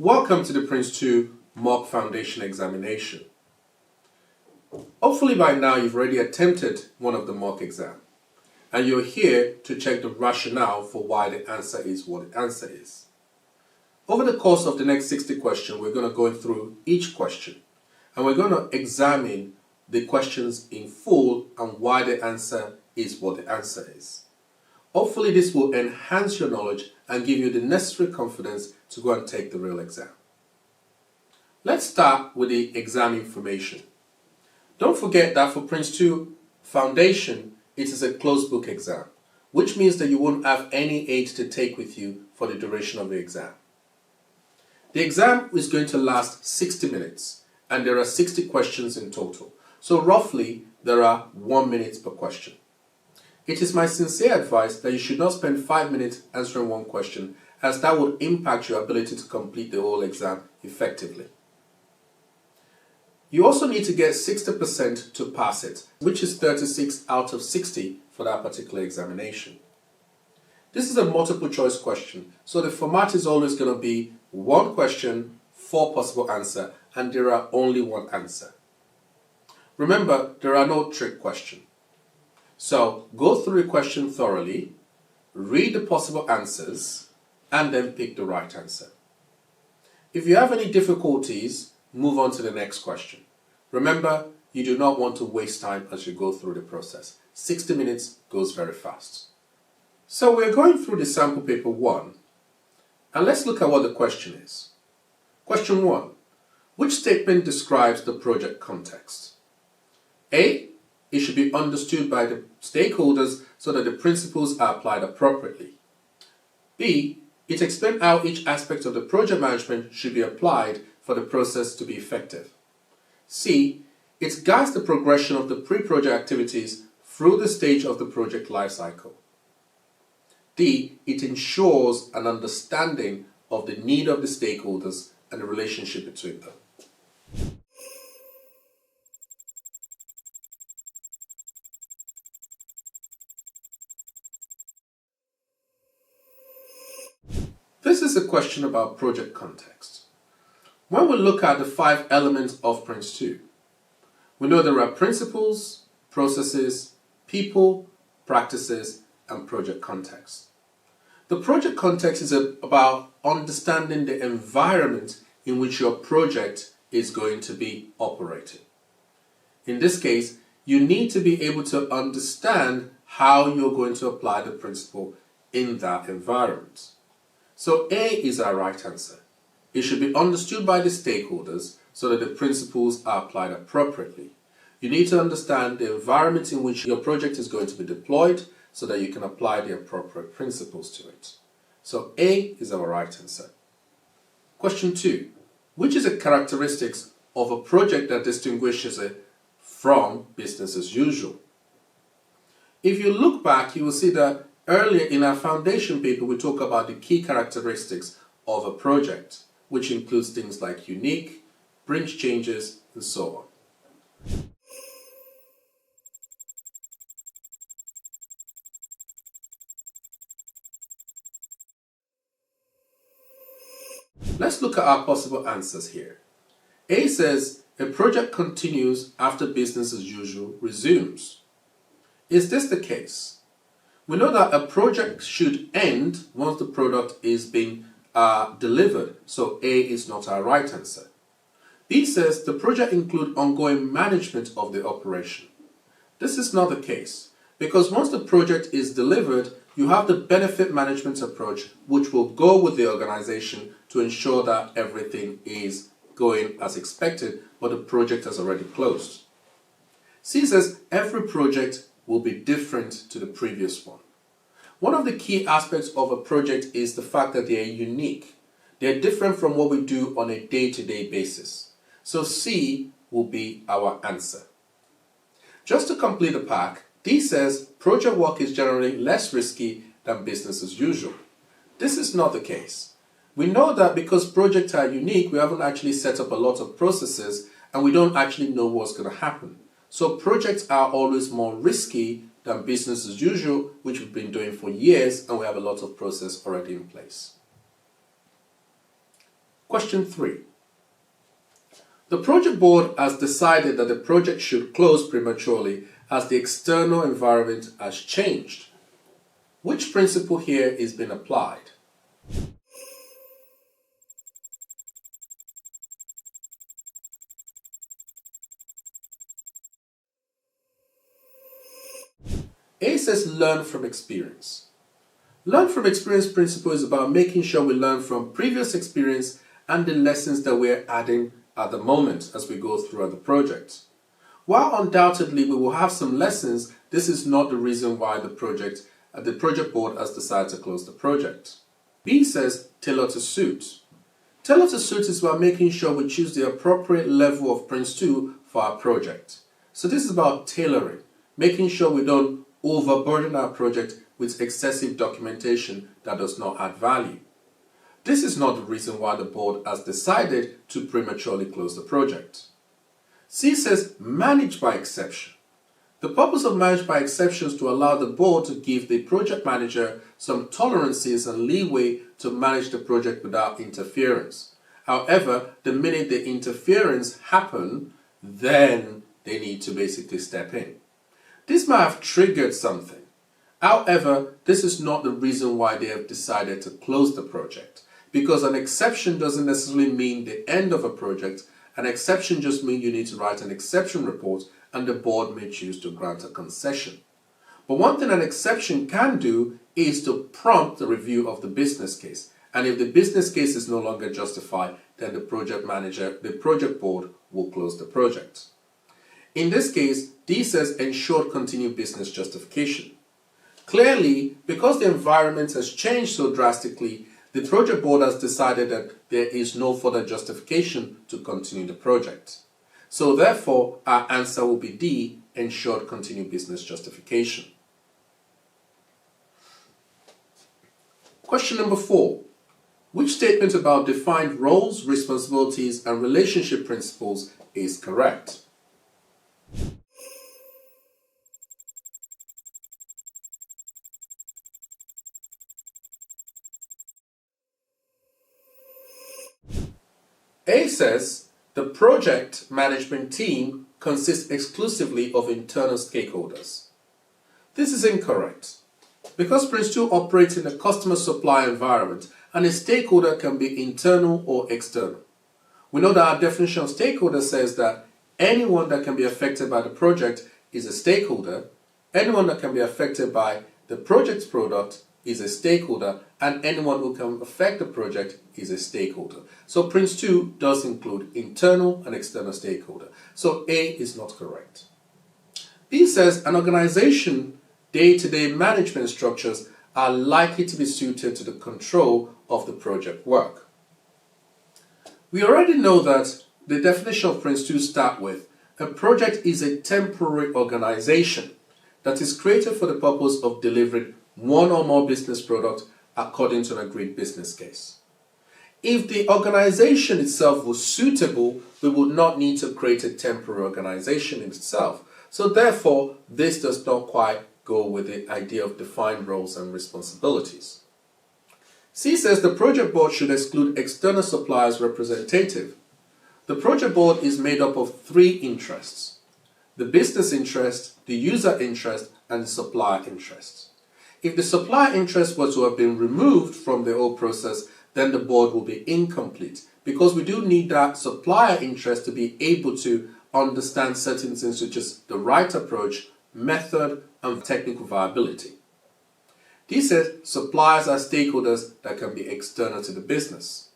Welcome to the PRINCE2 mock foundation examination. Hopefully by now you've already attempted one of the mock exam and you're here to check the rationale for why the answer is what the answer is. Over the course of the next 60 questions, we're going to go through each question and we're going to examine the questions in full and why the answer is what the answer is. Hopefully this will enhance your knowledge and give you the necessary confidence to go and take the real exam. Let's start with the exam information. Don't forget that for PRINCE2 Foundation, it is a closed book exam, which means that you won't have any aid to take with you for the duration of the exam. The exam is going to last 60 minutes and there are 60 questions in total. So roughly there are 1 minute per question. It is my sincere advice that you should not spend 5 minutes answering one question, as that would impact your ability to complete the whole exam effectively. You also need to get 60% to pass it, which is 36 out of 60 for that particular examination. This is a multiple choice question, so the format is always going to be one question, 4 possible answers, and there are only one answer. Remember, there are no trick questions. So go through the question thoroughly, read the possible answers, and then pick the right answer. If you have any difficulties, move on to the next question. Remember, you do not want to waste time as you go through the process. 60 minutes goes very fast. So we're going through the sample paper 1, and let's look at what the question is. Question 1. Which statement describes the project context? A. It should be understood by the stakeholders so that the principles are applied appropriately. B. It explains how each aspect of the project management should be applied for the process to be effective. C. It guides the progression of the pre-project activities through the stage of the project lifecycle. D. It ensures an understanding of the need of the stakeholders and the relationship between them. This is a question about project context. When we look at the 5 elements of PRINCE2, we know there are principles, processes, people, practices, and project context. The project context is about understanding the environment in which your project is going to be operating. In this case, you need to be able to understand how you're going to apply the principle in that environment. So A is our right answer. It should be understood by the stakeholders so that the principles are applied appropriately. You need to understand the environment in which your project is going to be deployed so that you can apply the appropriate principles to it. So A is our right answer. Question 2. Which is the characteristics of a project that distinguishes it from business as usual? If you look back, you will see that earlier in our foundation paper, we talk about the key characteristics of a project, which includes things like unique, bridge changes, and so on. Let's look at our possible answers here. A says, a project continues after business as usual resumes. Is this the case? We know that a project should end once the product is being delivered, so A is not our right answer. B says the project includes ongoing management of the operation. This is not the case, because once the project is delivered, you have the benefit management approach, which will go with the organization to ensure that everything is going as expected, but the project has already closed. C says every project will be different to the previous one. One of the key aspects of a project is the fact that they are unique. They are different from what we do on a day-to-day basis. So C will be our answer. Just to complete the pack, D says project work is generally less risky than business as usual. This is not the case. We know that because projects are unique, we haven't actually set up a lot of processes and we don't actually know what's going to happen. So projects are always more risky than business as usual, which we've been doing for years and we have a lot of process already in place. Question 3. The project board has decided that the project should close prematurely as the external environment has changed. Which principle here is being applied? A says learn from experience. Learn from experience principle is about making sure we learn from previous experience and the lessons that we're adding at the moment as we go throughout the project. While undoubtedly we will have some lessons, this is not the reason why the project board has decided to close the project. B says tailor to suit. Tailor to suit is about making sure we choose the appropriate level of PRINCE2 for our project. So this is about tailoring, making sure we don't overburden our project with excessive documentation that does not add value. This is not the reason why the board has decided to prematurely close the project. C says manage by exception. The purpose of manage by exception is to allow the board to give the project manager some tolerances and leeway to manage the project without interference. However, the minute the interference happens, then they need to basically step in. This might have triggered something. However, this is not the reason why they have decided to close the project, because an exception doesn't necessarily mean the end of a project. An exception just means you need to write an exception report and the board may choose to grant a concession. But one thing an exception can do is to prompt the review of the business case. And if the business case is no longer justified, then the project board will close the project. In this case, D says ensured continued business justification. Clearly, because the environment has changed so drastically, the project board has decided that there is no further justification to continue the project. So therefore, our answer will be D, ensured continued business justification. Question number 4. Which statement about defined roles, responsibilities, and relationship principles is correct? A says the project management team consists exclusively of internal stakeholders. This is incorrect. Because PRINCE2 operates in a customer supply environment and a stakeholder can be internal or external. We know that our definition of stakeholder says that anyone that can be affected by the project is a stakeholder, anyone that can be affected by the project's product is a stakeholder, and anyone who can affect the project is a stakeholder. So PRINCE2 does include internal and external stakeholder. So A is not correct. B says an organization day-to-day management structures are likely to be suited to the control of the project work. We already know that the definition of PRINCE2 starts with a project is a temporary organization that is created for the purpose of delivering one or more business products according to an agreed business case. If the organization itself was suitable, we would not need to create a temporary organization in itself. So therefore, this does not quite go with the idea of defined roles and responsibilities. C says the project board should exclude external suppliers representative. The project board is made up of 3 interests: the business interest, the user interest, and the supplier interest. If the supplier interest was to have been removed from the whole process, then the board will be incomplete, because we do need that supplier interest to be able to understand certain things such as the right approach, method, and technical viability. This says suppliers are stakeholders that can be external to the business.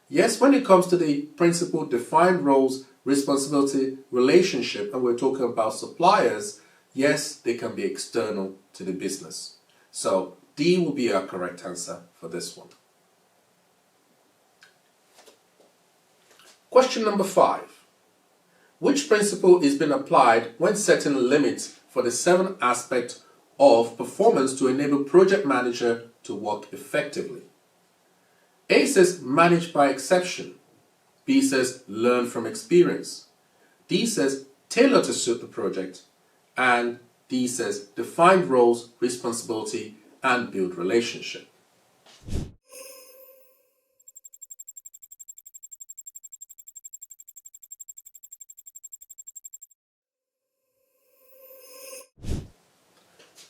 Yes, when it comes to the principle defined roles, responsibility, relationship, and we're talking about suppliers, yes, they can be external to the business. So D will be our correct answer for this one. Question number 5. Which principle is being applied when setting limits for the 7 aspects of performance to enable project manager to work effectively? A says manage by exception. B says learn from experience. D says tailor to suit the project. And D says define roles, responsibility, and build relationship.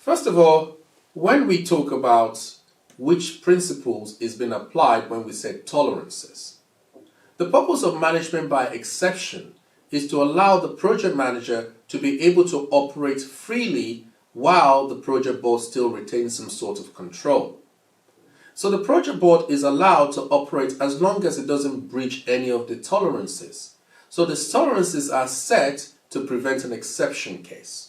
First of all, when we talk about which principles is being applied when we say tolerances, the purpose of management by exception is to allow the project manager to be able to operate freely while the project board still retains some sort of control. So the project board is allowed to operate as long as it doesn't breach any of the tolerances. So the tolerances are set to prevent an exception case.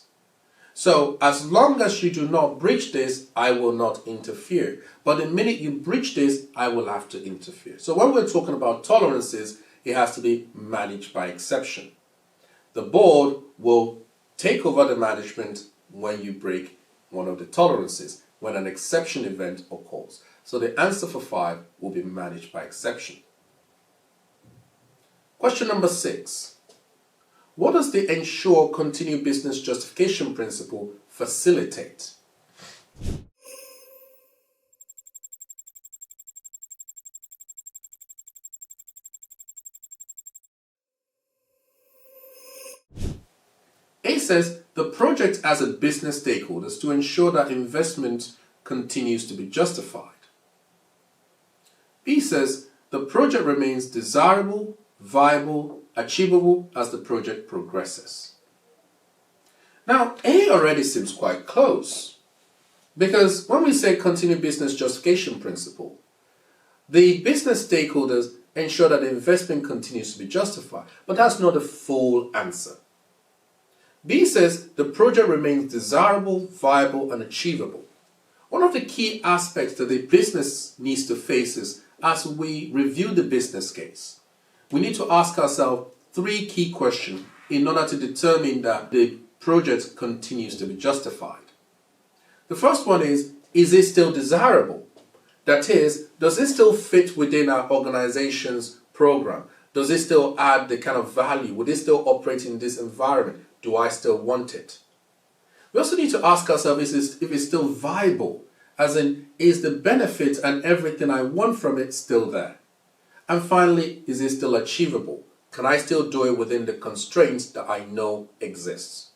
So as long as you do not breach this, I will not interfere. But the minute you breach this, I will have to interfere. So when we're talking about tolerances, it has to be managed by exception. The board will take over the management when you break one of the tolerances, when an exception event occurs. So the answer for 5 will be managed by exception. Question number 6. What does the ensure continued business justification principle facilitate? A says the project as a business stakeholders to ensure that investment continues to be justified. B says the project remains desirable, viable, achievable as the project progresses. Now, A already seems quite close, because when we say continued business justification principle, the business stakeholders ensure that the investment continues to be justified, but that's not the full answer. B says the project remains desirable, viable, and achievable. One of the key aspects that the business needs to face is, as we review the business case, we need to ask ourselves 3 key questions in order to determine that the project continues to be justified. The first one is it still desirable? That is, does it still fit within our organization's program? Does it still add the kind of value? Would it still operate in this environment? Do I still want it? We also need to ask ourselves if it's still viable, as in, is the benefit and everything I want from it still there? And finally, is it still achievable? Can I still do it within the constraints that I know exists?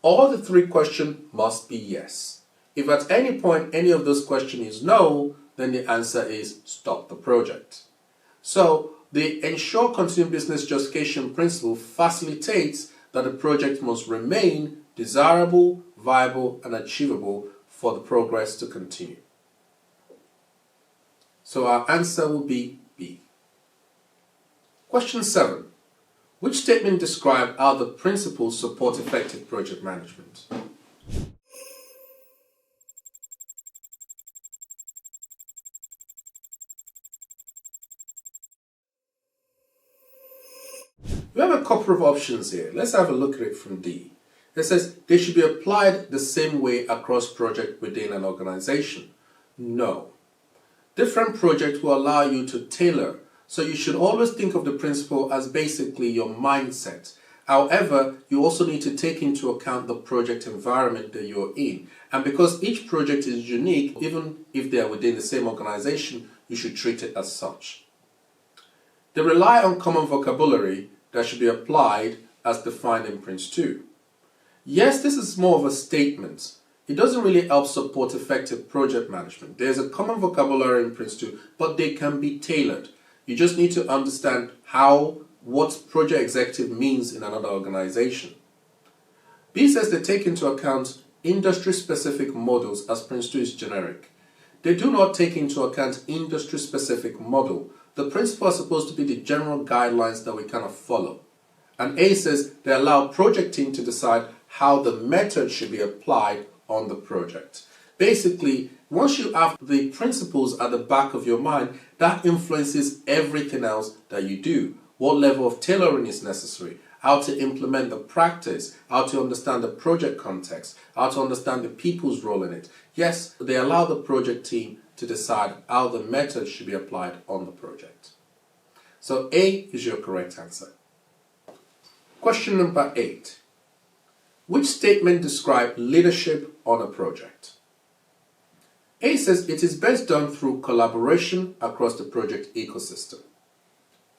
All the 3 questions must be yes. If at any point any of those questions is no, then the answer is stop the project. So the ensure continued business justification principle facilitates that the project must remain desirable, viable, and achievable for the progress to continue. So our answer will be B. Question 7. Which statement describes how the principles support effective project management? We have a couple of options here. Let's have a look at it from D. It says they should be applied the same way across projects within an organization. No. Different projects will allow you to tailor, so you should always think of the principle as basically your mindset. However, you also need to take into account the project environment that you're in. And because each project is unique, even if they are within the same organization, you should treat it as such. They rely on common vocabulary that should be applied as defined in PRINCE2. Yes, this is more of a statement. It doesn't really help support effective project management. There's a common vocabulary in PRINCE2, but they can be tailored. You just need to understand what project executive means in another organization. B says they take into account industry-specific models as PRINCE2 is generic. They do not take into account industry-specific model. The principles are supposed to be the general guidelines that we kind of follow. And A says they allow project team to decide how the method should be applied on the project. Basically, once you have the principles at the back of your mind, that influences everything else that you do. What level of tailoring is necessary, how to implement the practice, how to understand the project context, how to understand the people's role in it. Yes, they allow the project team to decide how the method should be applied on the project. So A is your correct answer. Question number 8. Which statement describes leadership on a project? A says it is best done through collaboration across the project ecosystem.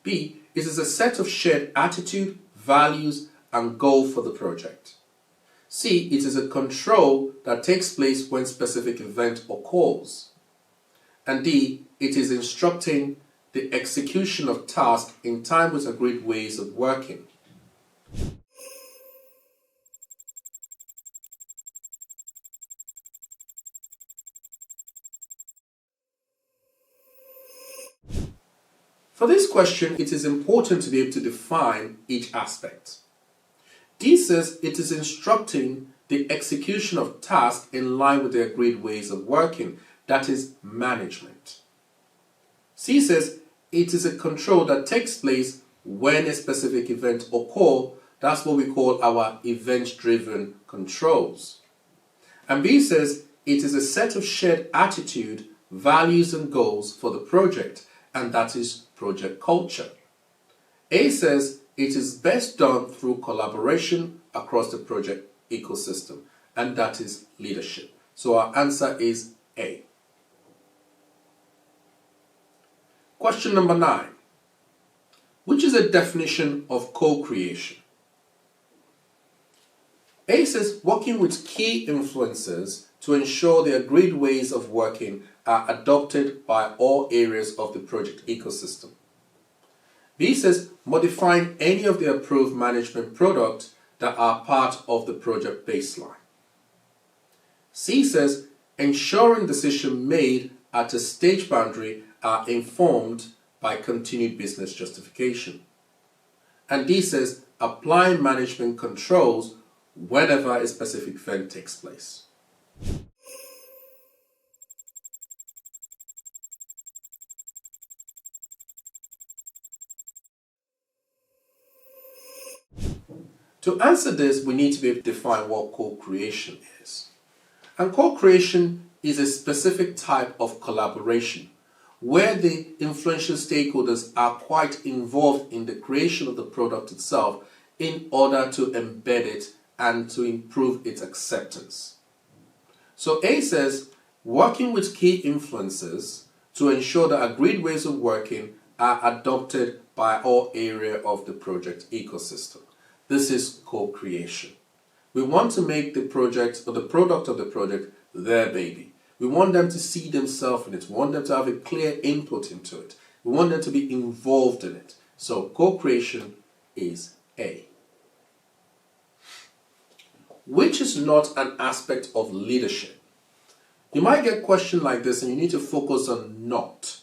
B, it is a set of shared attitude, values, and goal for the project. C. It is a control that takes place when specific event occurs. And D. It is instructing the execution of tasks in time with agreed ways of working. For this question, it is important to be able to define each aspect. D says it is instructing the execution of tasks in line with the agreed ways of working, that is management. C says it is a control that takes place when a specific event occurs, that's what we call our event-driven controls. And B says it is a set of shared attitude, values and goals for the project, and that is project culture. A says it is best done through collaboration across the project ecosystem, and that is leadership. So our answer is A. Question number 9. Which is a definition of co-creation? A says working with key influencers to ensure the agreed ways of working are adopted by all areas of the project ecosystem. B says modifying any of the approved management products that are part of the project baseline. C says ensuring decisions made at a stage boundary are informed by continued business justification. And D says applying management controls whenever a specific event takes place. To answer this, we need to be able to define what co-creation is. And co-creation is a specific type of collaboration where the influential stakeholders are quite involved in the creation of the product itself in order to embed it and to improve its acceptance. So A says working with key influencers to ensure that agreed ways of working are adopted by all areas of the project ecosystem. This is co-creation. We want to make the project or the product of the project their baby. We want them to see themselves in it. We want them to have a clear input into it. We want them to be involved in it. So co-creation is A. Which is not an aspect of leadership? You might get a question like this and you need to focus on not.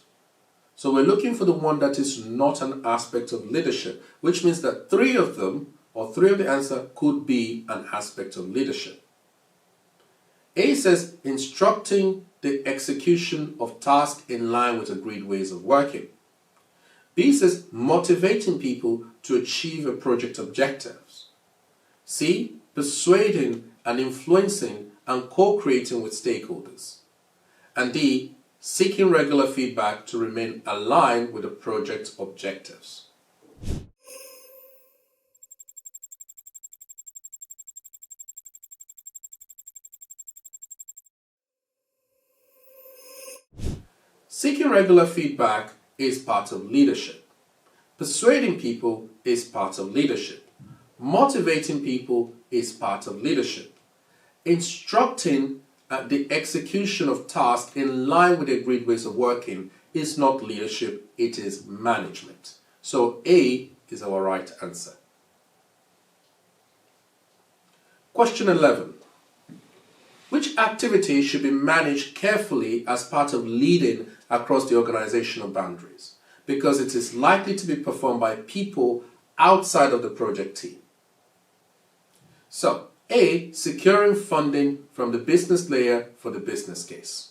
So we're looking for the one that is not an aspect of leadership, which means that three of them, or three of the answer, could be an aspect of leadership. A says instructing the execution of tasks in line with agreed ways of working. B says motivating people to achieve a project objectives. C, persuading and influencing and co-creating with stakeholders. And D, seeking regular feedback to remain aligned with the project objectives. Seeking regular feedback is part of leadership. Persuading people is part of leadership. Motivating people is part of leadership. Instructing the execution of tasks in line with the agreed ways of working is not leadership, it is management. So A is our right answer. Question 11. Which activity should be managed carefully as part of leading across the organizational boundaries? Because it is likely to be performed by people outside of the project team. So, A, securing funding from the business layer for the business case.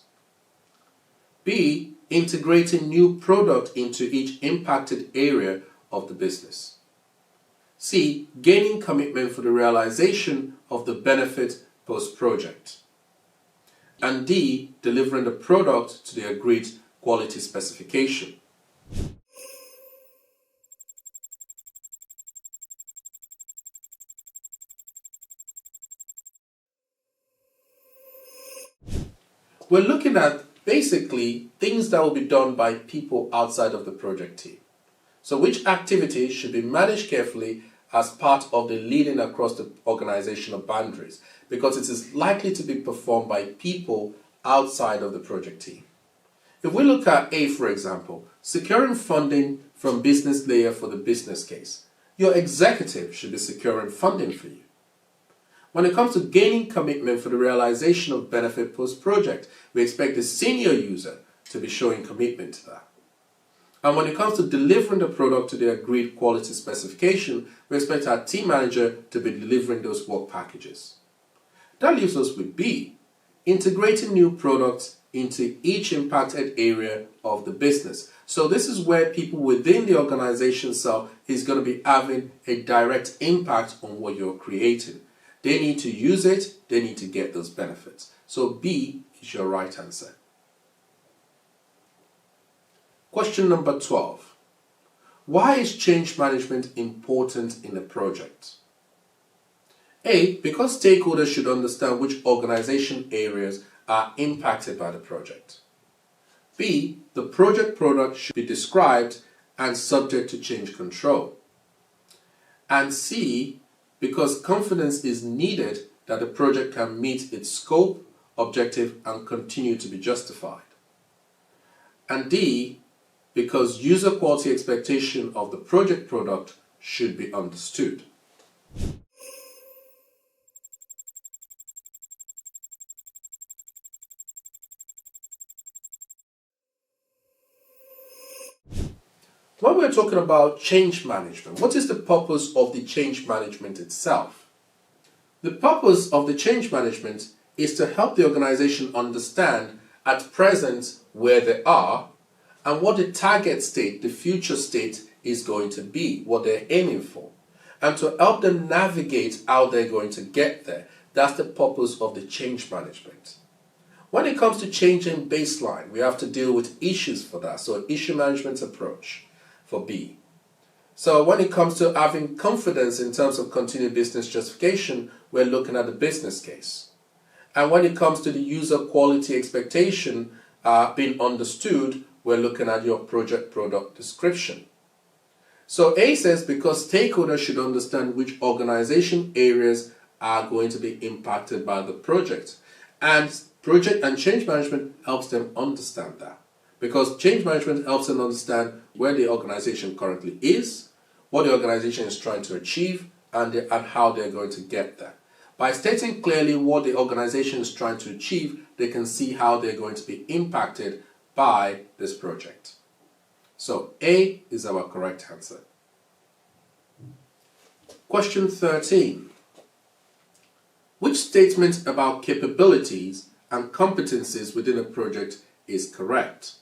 B, integrating new product into each impacted area of the business. C, gaining commitment for the realization of the benefit post-project. And D, delivering the product to the agreed quality specification. We're looking at basically things that will be done by people outside of the project team. So which activities should be managed carefully as part of the leading across the organizational boundaries because it is likely to be performed by people outside of the project team. If we look at A, for example, securing funding from business layer for the business case, your executive should be securing funding for you. When it comes to gaining commitment for the realization of benefit post-project, we expect the senior user to be showing commitment to that. And when it comes to delivering the product to the agreed quality specification, we expect our team manager to be delivering those work packages. That leaves us with B, integrating new products into each impacted area of the business. So this is where people within the organization cell is going to be having a direct impact on what you're creating. They need to use it, they need to get those benefits. So B is your right answer. Question number 12. Why is change management important in a project? A, because stakeholders should understand which organization areas are impacted by the project. B, the project product should be described and subject to change control. And C, because confidence is needed that the project can meet its scope, objective, and continue to be justified. And D, because user quality expectation of the project product should be understood. When we're talking about change management, what is the purpose of the change management itself? The purpose of the change management is to help the organization understand at present where they are and what the target state, the future state is going to be, what they're aiming for, and to help them navigate how they're going to get there. That's the purpose of the change management. When it comes to changing baseline, we have to deal with issues for that, so issue management approach for B. So when it comes to having confidence in terms of continued business justification, we're looking at the business case. And when it comes to the user quality expectation being understood, we're looking at your project product description. So A says because stakeholders should understand which organization areas are going to be impacted by the project. And project and change management helps them understand that. Because change management helps them understand where the organization currently is, what the organization is trying to achieve, and how they're going to get there. By stating clearly what the organization is trying to achieve, they can see how they're going to be impacted by this project. So A is our correct answer. Question 13. Which statement about capabilities and competencies within a project is correct?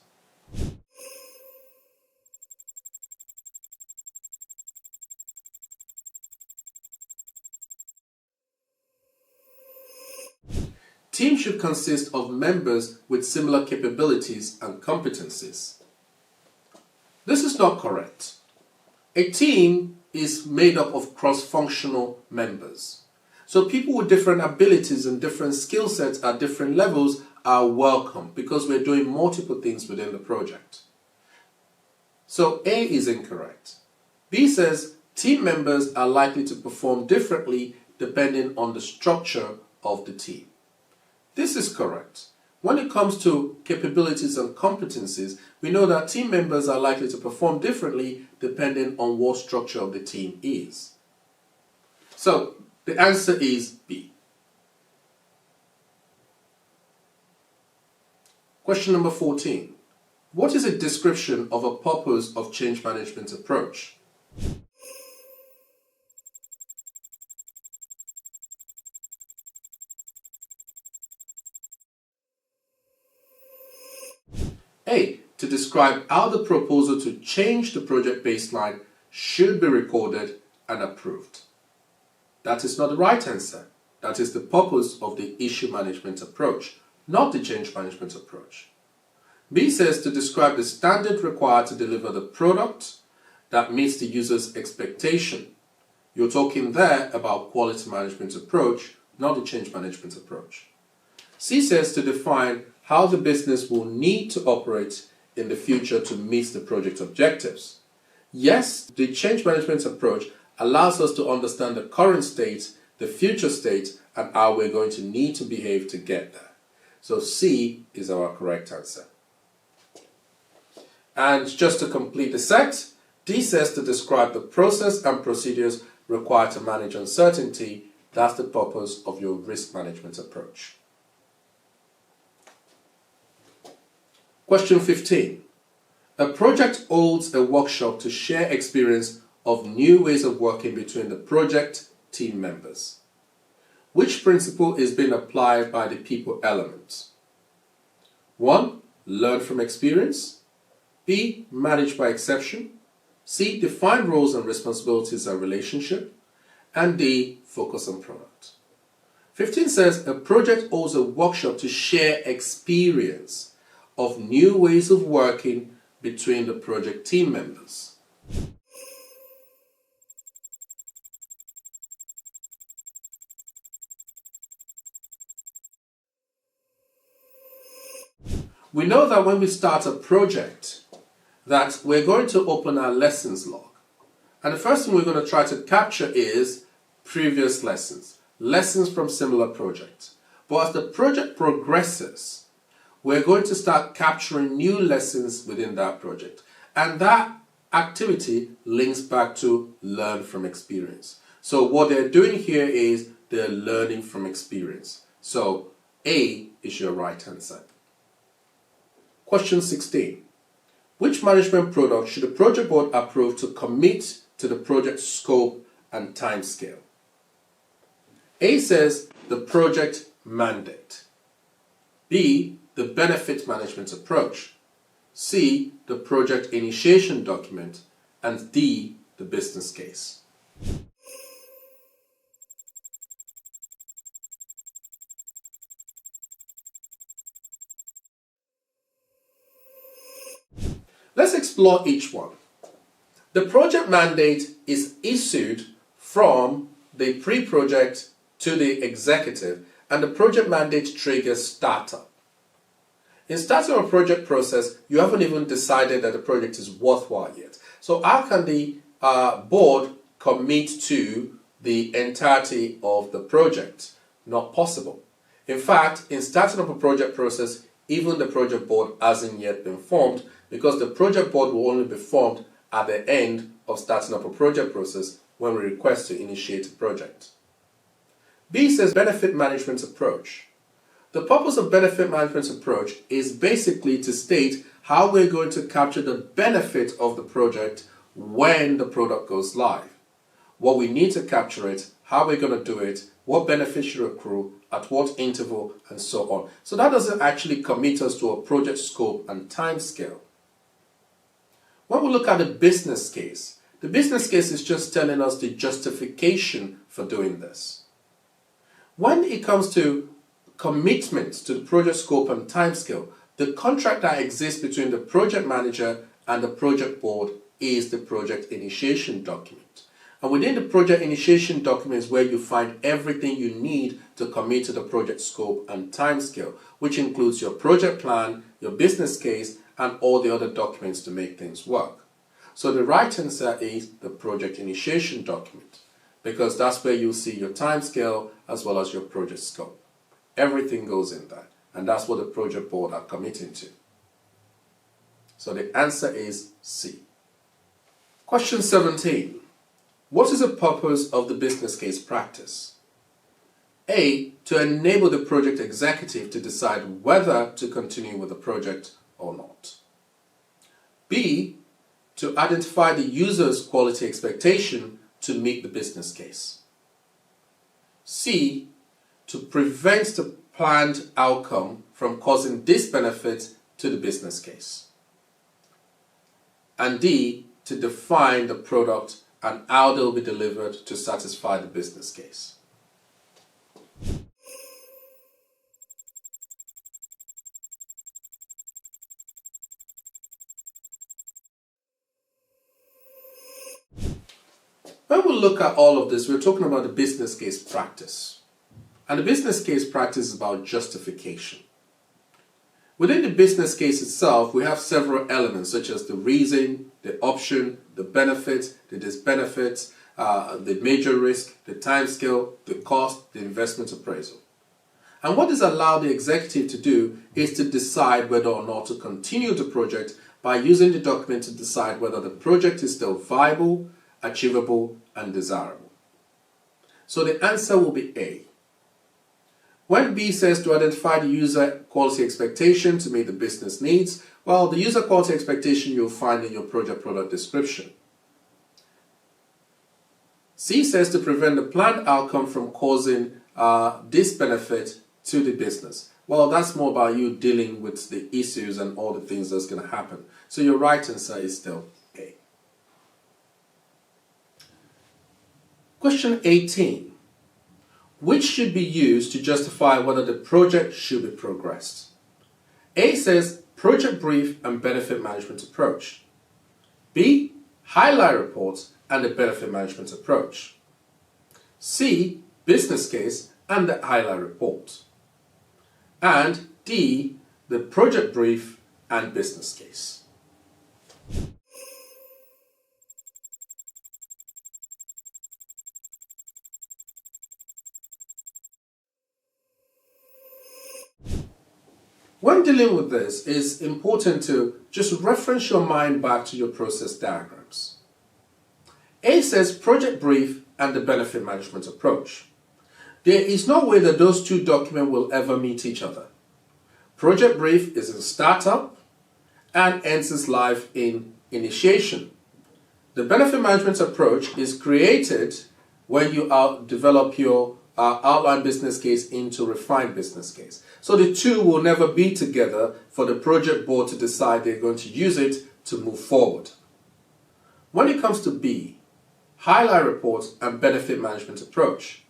Teams should consist of members with similar capabilities and competencies. This is not correct. A team is made up of cross-functional members. So people with different abilities and different skill sets at different levels are welcome because we're doing multiple things within the project. So A is incorrect. B says team members are likely to perform differently depending on the structure of the team. This is correct. When it comes to capabilities and competencies, we know that team members are likely to perform differently depending on what structure of the team is. So the answer is B. Question number 14. What is a description of a purpose of change management approach? A. To describe how the proposal to change the project baseline should be recorded and approved. That is not the right answer. That is the purpose of the issue management approach, not the change management approach. B says to describe the standard required to deliver the product that meets the user's expectation. You're talking there about quality management approach, not the change management approach. C says to define how the business will need to operate in the future to meet the project objectives. Yes, the change management approach allows us to understand the current state, the future state, and how we're going to need to behave to get there. So C is our correct answer. And just to complete the set, D says to describe the process and procedures required to manage uncertainty. That's the purpose of your risk management approach. Question 15. A project holds a workshop to share experience of new ways of working between the project team members. Which principle is being applied by the people element? 1. Learn from experience. B. Manage by exception. C. Define roles and responsibilities and relationship. And D. Focus on product. 15 says a project holds a workshop to share experience of new ways of working between the project team members. We know that when we start a project that we're going to open our lessons log. And the first thing we're going to try to capture is previous lessons, lessons from similar projects. But as the project progresses, we're going to start capturing new lessons within that project. And that activity links back to learn from experience. So what they're doing here is they're learning from experience. So A is your right answer. Question 16. Which management product should the project board approve to commit to the project scope and timescale? A says the project mandate. B, the benefit management approach. C, the project initiation document. And D, the business case. Let's explore each one. The project mandate is issued from the pre-project to the executive, and the project mandate triggers startup. In starting a project process, you haven't even decided that the project is worthwhile yet. So how can the board commit to the entirety of the project? Not possible. In fact, in starting up a project process, even the project board hasn't yet been formed, because the project board will only be formed at the end of starting up a project process when we request to initiate a project. B says benefit management approach. The purpose of benefit management approach is basically to state how we're going to capture the benefit of the project when the product goes live. What we need to capture it, how we're going to do it, what benefits should accrue, at what interval, and so on. So that doesn't actually commit us to a project scope and time scale. When we look at the business case is just telling us the justification for doing this. When it comes to commitment to the project scope and timescale, the contract that exists between the project manager and the project board is the project initiation document. And within the project initiation document is where you find everything you need to commit to the project scope and timescale, which includes your project plan, your business case, and all the other documents to make things work. So the right answer is the project initiation document, because that's where you'll see your timescale as well as your project scope. Everything goes in that, and that's what the project board are committing to. So the answer is C. Question 17. What is the purpose of the business case practice? A, to enable the project executive to decide whether to continue with the project or not. B, to identify the user's quality expectation to meet the business case. C, to prevent the planned outcome from causing disbenefit to the business case. And D, to define the product and how they'll be delivered to satisfy the business case. When we look at all of this, we're talking about the business case practice. And the business case practice is about justification. Within the business case itself, we have several elements such as the reason, the option, the benefits, the disbenefits, the major risk, the time scale, the cost, the investment appraisal. And what this allows the executive to do is to decide whether or not to continue the project by using the document to decide whether the project is still viable, achievable, and desirable. So the answer will be A. When B says to identify the user quality expectation to meet the business needs, well, the user quality expectation you'll find in your project product description. C says to prevent the planned outcome from causing disbenefit to the business. Well, that's more about you dealing with the issues and all the things that's going to happen. So your right answer is still A. Question 18. Which should be used to justify whether the project should be progressed? A says project brief and benefit management approach. B, highlight reports and the benefit management approach. C, business case and the highlight report. And D, the project brief and business case. When dealing with this, it's important to just reference your mind back to your process diagrams. A says project brief and the benefit management approach. There is no way that those two documents will ever meet each other. Project brief is in startup and ends its life in initiation. The benefit management approach is created when you develop your outline business case into refined business case. So the two will never be together for the project board to decide they're going to use it to move forward. When it comes to B, highlight reports and benefit management approach.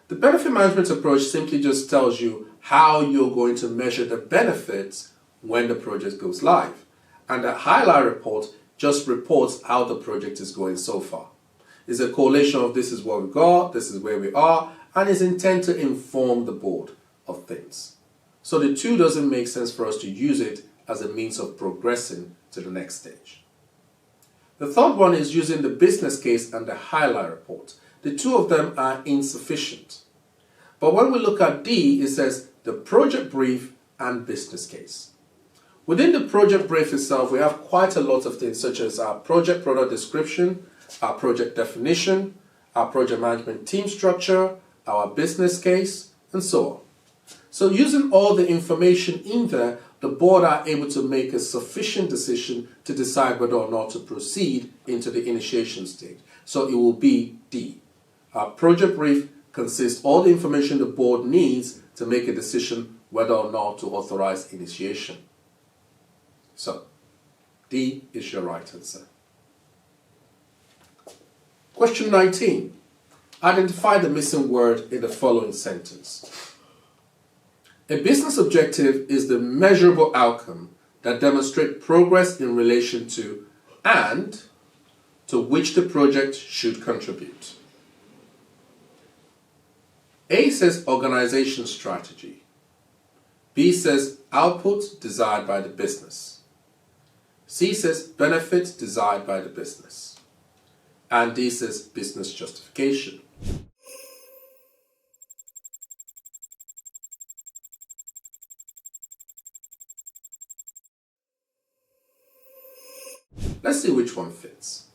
The benefit management approach simply just tells you how you're going to measure the benefits when the project goes live. And the highlight report just reports how the project is going so far. It's a correlation of this is what we got, this is where we are, and is intended to inform the board of things. So the two doesn't make sense for us to use it as a means of progressing to the next stage. The third one is using the business case and the highlight report. The two of them are insufficient. But when we look at D, it says the project brief and business case. Within the project brief itself, we have quite a lot of things such as our project product description, our project definition, our project management team structure, our business case, and so on. So using all the information in there, the board are able to make a sufficient decision to decide whether or not to proceed into the initiation stage. So it will be D. Our project brief consists all the information the board needs to make a decision whether or not to authorize initiation. So D is your right answer. Question 19. Identify the missing word in the following sentence. A business objective is the measurable outcome that demonstrates progress in relation to and to which the project should contribute. A says organization strategy. B says output desired by the business. C says benefit desired by the business. And D says business justification. Let's see which one fits.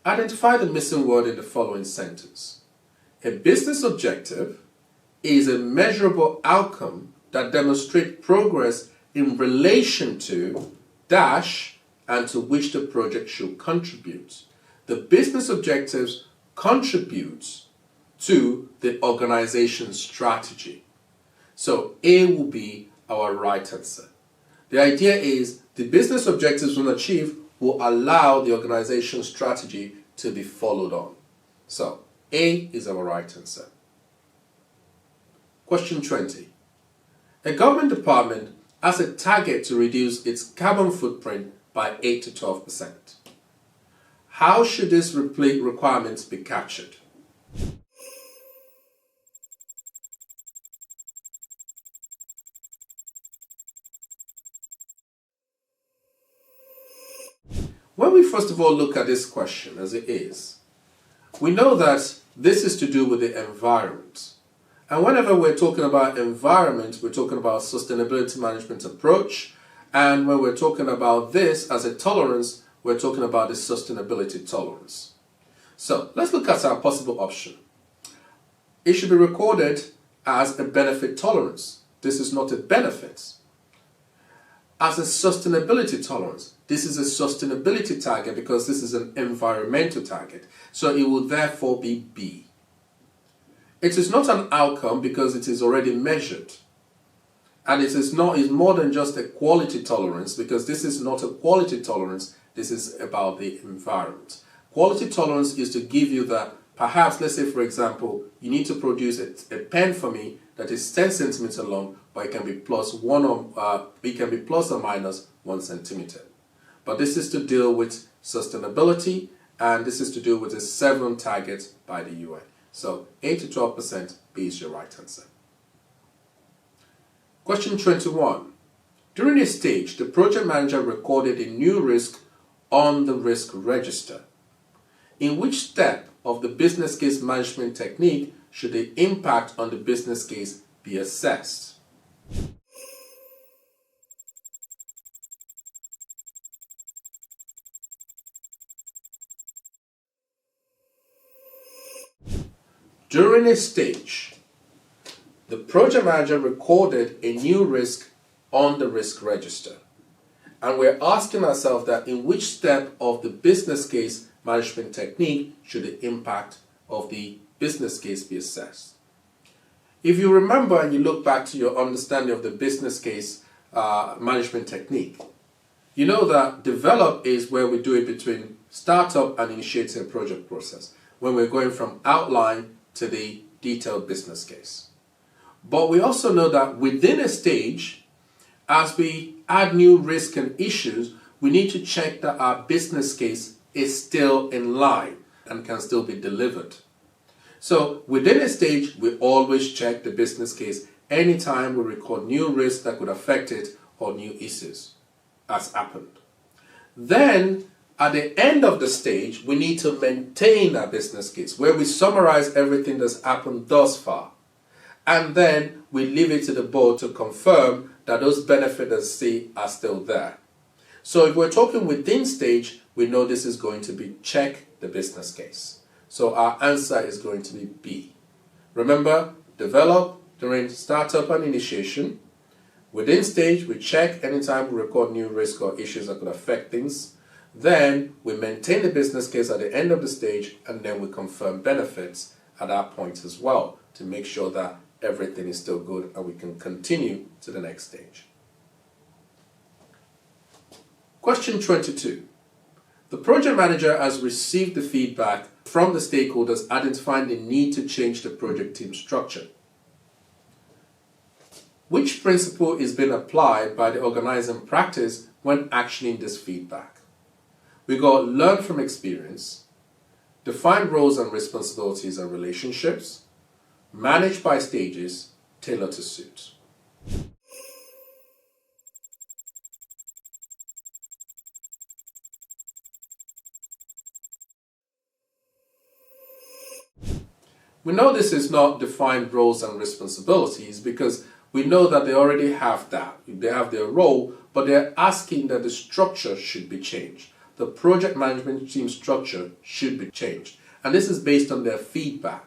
Identify the missing word in the following sentence. A business objective is a measurable outcome that demonstrates progress in relation to dash and to which the project should contribute. The business objectives contribute to the organization strategy. So A will be our right answer. The idea is the business objectives when achieved will allow the organization strategy to be followed on. So A is our right answer. Question 20. A government department has a target to reduce its carbon footprint by 8 to 12%. How should these requirements be captured? When we first of all look at this question as it is, We know that this is to do with the environment. And whenever we're talking about environment, we're talking about sustainability management approach. And when we're talking about this as a tolerance, we're talking about the sustainability tolerance. So let's look at our possible option. It should be recorded as a benefit tolerance. This is not a benefit. As a sustainability tolerance, this is a sustainability target because this is an environmental target. So it will therefore be B. It is not an outcome because it is already measured. And it is more than just a quality tolerance because this is not a quality tolerance, this is about the environment. Quality tolerance is to give you that, perhaps, let's say for example, you need to produce a pen for me that is 10 centimeters long, but it can be plus or minus 1 centimeter. But this is to deal with sustainability, and this is to deal with the 7 targets by the UN. So 8 to 12%, B is your right answer. Question 21. During this stage, the project manager recorded a new risk on the risk register. In which step of the business case management technique should the impact on the business case be assessed? During a stage, the project manager recorded a new risk on the risk register. And we're asking ourselves that in which step of the business case management technique should the impact of the business case be assessed? If you remember and you look back to your understanding of the business case management technique, you know that develop is where we do it between startup and initiating a project process, when we're going from outline to the detailed business case. But we also know that within a stage, as we add new risks and issues, we need to check that our business case is still in line and can still be delivered. So within a stage, we always check the business case anytime we record new risks that could affect it or new issues as happened. Then at the end of the stage, we need to maintain our business case where we summarize everything that's happened thus far. And then we leave it to the board to confirm that those benefits that C are still there. So if we're talking within stage, we know this is going to be check the business case. So our answer is going to be B. Remember, develop during startup and initiation. Within stage, we check anytime we record new risk or issues that could affect things. Then we maintain the business case at the end of the stage, and then we confirm benefits at that point as well to make sure that everything is still good and we can continue to the next stage. Question 22. The project manager has received the feedback from the stakeholders identifying the need to change the project team structure. Which principle is being applied by the organizing practice when actioning this feedback? We got learn from experience, define roles and responsibilities and relationships, manage by stages, tailor to suit. We know this is not defined roles and responsibilities because we know that they already have that. They have their role, but they're asking that the structure should be changed. The project management team structure should be changed. And this is based on their feedback.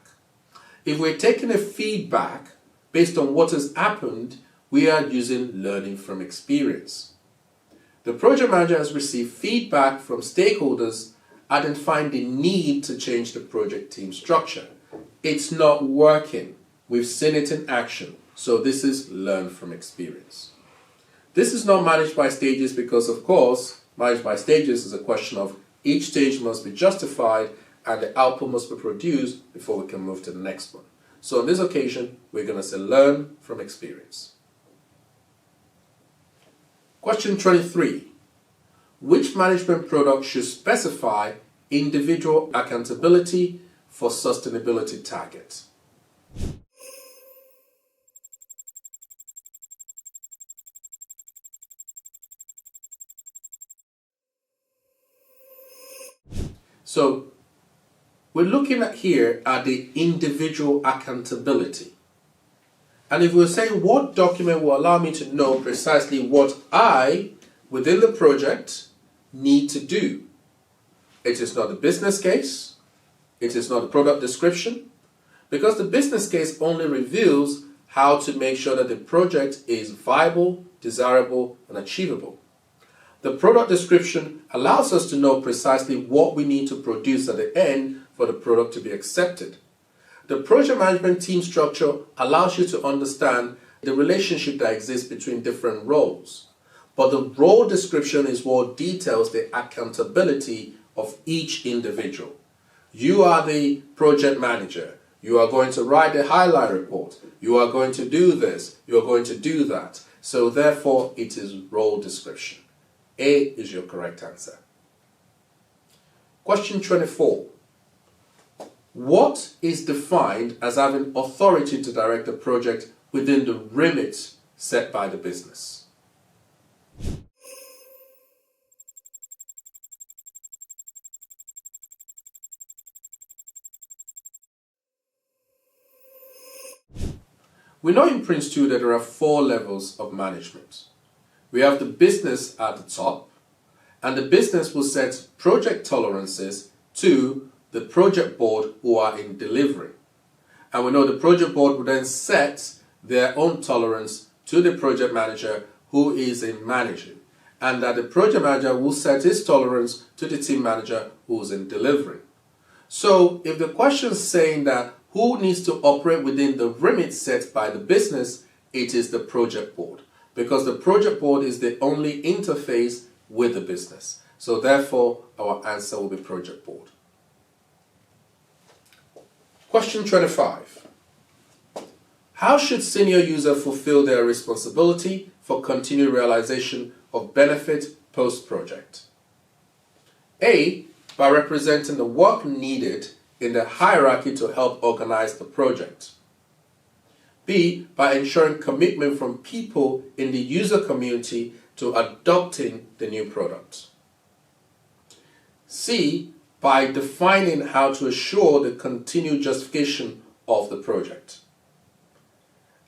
If we're taking a feedback based on what has happened, we are using learning from experience. The project manager has received feedback from stakeholders identifying the need to change the project team structure. It's not working. We've seen it in action. So this is learn from experience. This is not managed by stages because, of course, managed by stages is a question of each stage must be justified and the output must be produced before we can move to the next one. So on this occasion, we're going to say learn from experience. Question 23. Which management product should specify individual accountability for sustainability targets? So we're looking at here at the individual accountability. And if we're saying what document will allow me to know precisely what I, within the project, need to do. It is not the business case. It is not the product description. Because the business case only reveals how to make sure that the project is viable, desirable, and achievable. The product description allows us to know precisely what we need to produce at the end for the product to be accepted. The project management team structure allows you to understand the relationship that exists between different roles. But the role description is what details the accountability of each individual. You are the project manager. You are going to write the highlight report. You are going to do this. You are going to do that. So therefore, it is role description. A is your correct answer. Question 24. What is defined as having authority to direct a project within the remit set by the business? We know in PRINCE2 that there are 4 levels of management. We have the business at the top, and the business will set project tolerances to the project board who are in delivery. And we know the project board will then set their own tolerance to the project manager who is in managing, and that the project manager will set his tolerance to the team manager who is in delivery. So if the question is saying that who needs to operate within the remit set by the business, it is the project board, because the project board is the only interface with the business. So therefore, our answer will be project board. Question 25. How should senior user fulfill their responsibility for continued realization of benefit post-project? A, by representing the work needed in the hierarchy to help organize the project. B, by ensuring commitment from people in the user community to adopting the new product. C, by defining how to assure the continued justification of the project.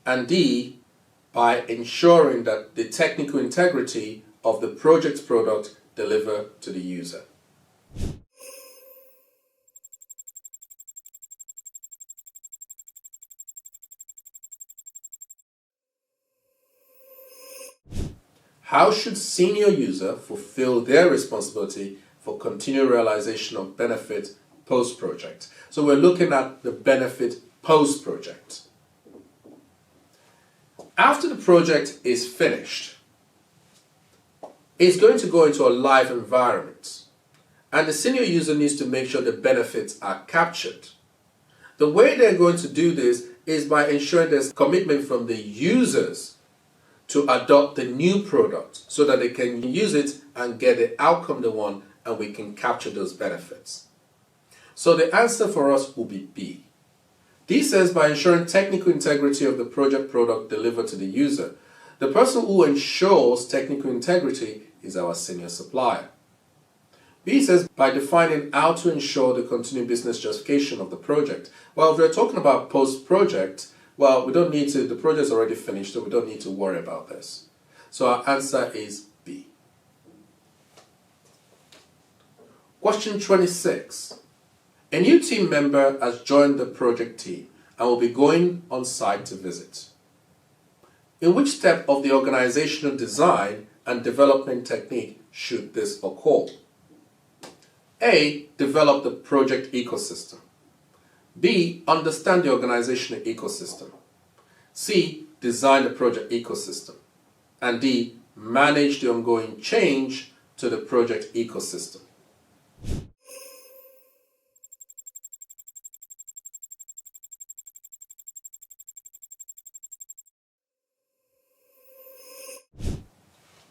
And D, by ensuring that the technical integrity of the project's product deliver to the user. How should senior user fulfill their responsibility for continued realization of benefit post-project? So we're looking at the benefit post-project. After the project is finished, it's going to go into a live environment, and the senior user needs to make sure the benefits are captured. The way they're going to do this is by ensuring there's commitment from the users to adopt the new product so that they can use it and get the outcome they want, and we can capture those benefits. So the answer for us will be B. D says by ensuring technical integrity of the project product delivered to the user. The person who ensures technical integrity is our senior supplier. B says by defining how to ensure the continued business justification of the project. Well, if we're talking about post-project, well, we don't need to, the project's already finished, so we don't need to worry about this. So our answer is B. Question 26. A new team member has joined the project team and will be going on site to visit. In which step of the organizational design and development technique should this occur? A. Develop the project ecosystem. B. Understand the organizational ecosystem. C. Design the project ecosystem. And D. Manage the ongoing change to the project ecosystem.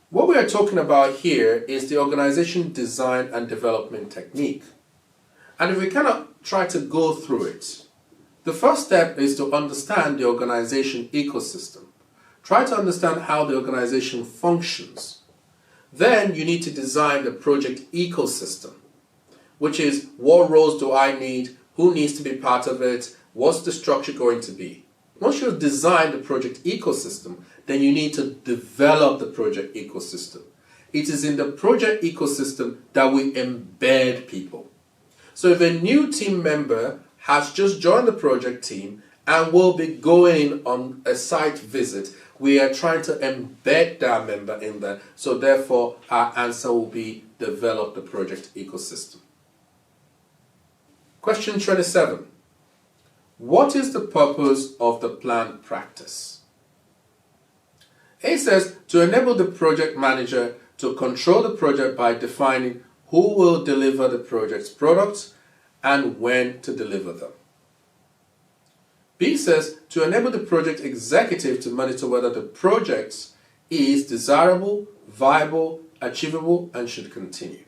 What we are talking about here is the organization design and development technique. And if we kind of try to go through it, the first step is to understand the organization ecosystem. Try to understand how the organization functions. Then you need to design the project ecosystem, which is what roles do I need, who needs to be part of it, what's the structure going to be. Once you've designed the project ecosystem, then you need to develop the project ecosystem. It is in the project ecosystem that we embed people. So if a new team member has just joined the project team and will be going on a site visit, we are trying to embed that member in there. So therefore, our answer will be develop the project ecosystem. Question 27. What is the purpose of the planned practice? A says to enable the project manager to control the project by defining who will deliver the project's products and when to deliver them. B says to enable the project executive to monitor whether the project is desirable, viable, achievable, and should continue.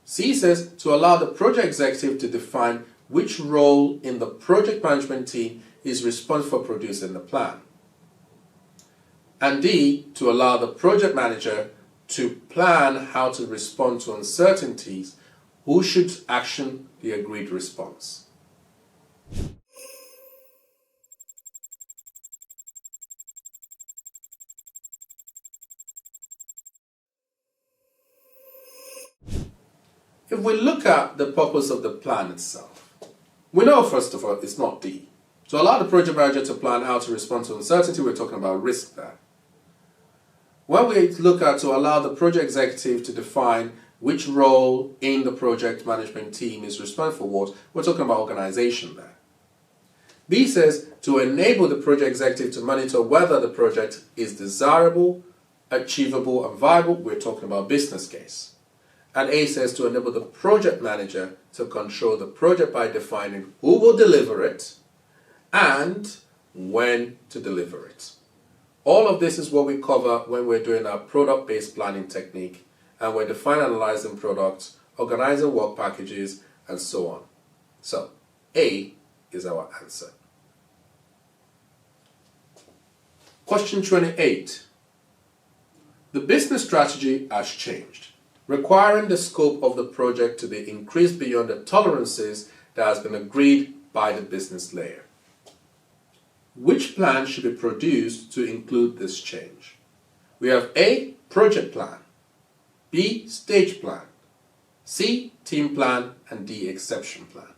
C says to allow the project executive to define which role in the project management team is responsible for producing the plan. And D, to allow the project manager to plan how to respond to uncertainties, who should action the agreed response. If we look at the purpose of the plan itself, we know first of all it's not D. To allow the project manager to plan how to respond to uncertainty, we're talking about risk there. When we look at to allow the project executive to define which role in the project management team is responsible for what, we're talking about organization there. B says to enable the project executive to monitor whether the project is desirable, achievable, and viable, we're talking about business case. And A says to enable the project manager to control the project by defining who will deliver it and when to deliver it. All of this is what we cover when we're doing our product-based planning technique, and we're defining and analyzing products, organizing work packages, and so on. So, A is our answer. Question 28. The business strategy has changed, requiring the scope of the project to be increased beyond the tolerances that has been agreed by the business layer. Which plan should be produced to include this change? We have A, project plan, B, stage plan, C, team plan, and D, exception plan.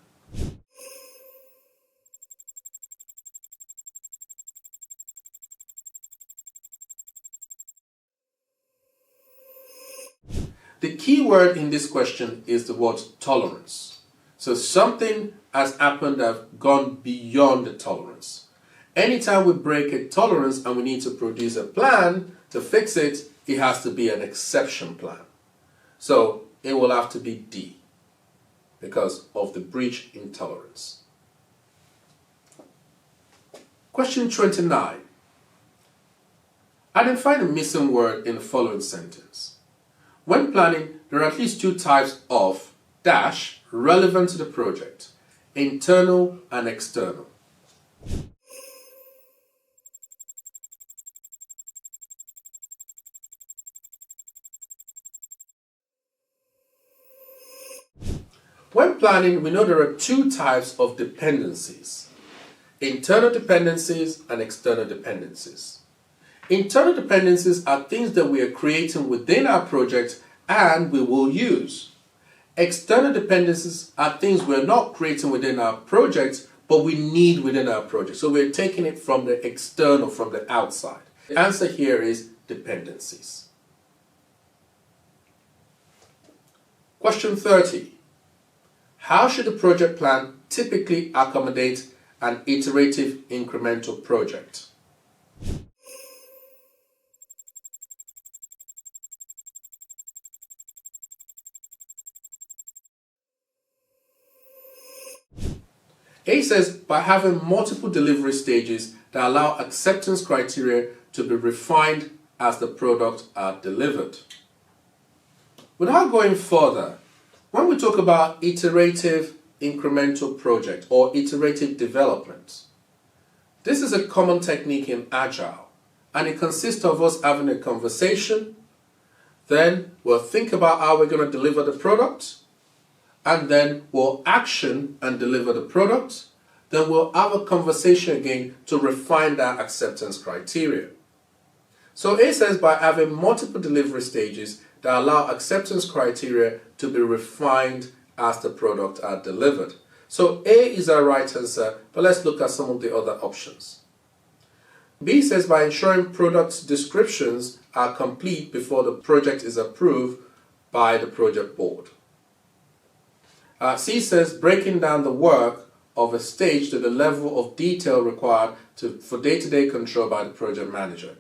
The key word in this question is the word tolerance. So something has happened that has gone beyond the tolerance. Anytime we break a tolerance and we need to produce a plan to fix it, it has to be an exception plan. So it will have to be D because of the breach in tolerance. Question 29. Identify the missing word in the following sentence. When planning, there are at least two types of dash relevant to the project, internal and external. When planning, we know there are two types of dependencies, internal dependencies and external dependencies. Internal dependencies are things that we are creating within our project and we will use. External dependencies are things we're not creating within our project, but we need within our project. So we're taking it from the external, from the outside. The answer here is dependencies. Question 30. How should a project plan typically accommodate an iterative incremental project? A says by having multiple delivery stages that allow acceptance criteria to be refined as the products are delivered. Without going further, when we talk about iterative incremental project or iterative development, this is a common technique in Agile, and it consists of us having a conversation, then we'll think about how we're going to deliver the product, and then we'll action and deliver the product. Then we'll have a conversation again to refine that acceptance criteria. So A says by having multiple delivery stages that allow acceptance criteria to be refined as the product are delivered. So A is our right answer, but let's look at some of the other options. B says by ensuring product descriptions are complete before the project is approved by the project board. C says breaking down the work of a stage to the level of detail required for day-to-day control by the project manager.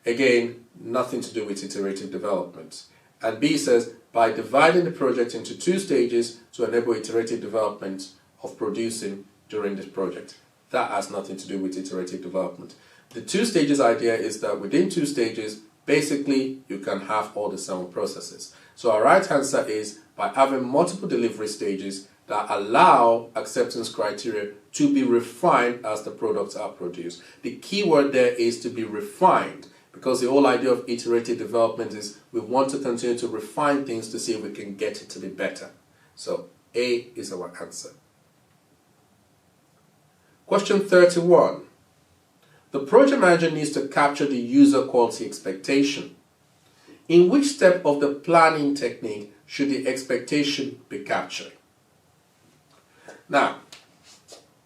Again, nothing to do with iterative development. And B says by dividing the project into 2 stages to enable iterative development of producing during this project. That has nothing to do with iterative development. The 2 stages idea is that within 2 stages, basically you can have all the 7 processes. So our right answer is by having multiple delivery stages that allow acceptance criteria to be refined as the products are produced. The key word there is to be refined, because the whole idea of iterative development is we want to continue to refine things to see if we can get it to be better. So A is our answer. Question 31. The project manager needs to capture the user quality expectation. In which step of the planning technique should the expectation be captured? Now,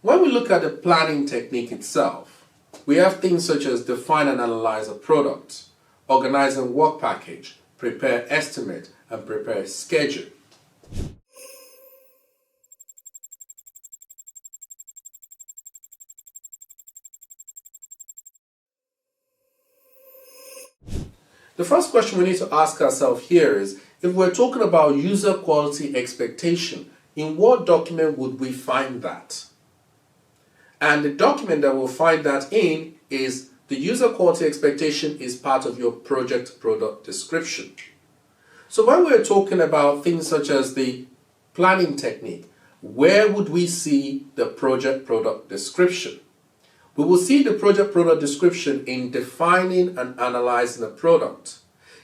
when we look at the planning technique itself, we have things such as define and analyze a product, organize and work package, prepare estimate, and prepare schedule. The first question we need to ask ourselves here is, if we're talking about user quality expectation, in what document would we find that? And the document that we'll find that in is the user quality expectation is part of your project product description. So when we're talking about things such as the planning technique, where would we see the project product description? We will see the project product description in defining and analyzing a product.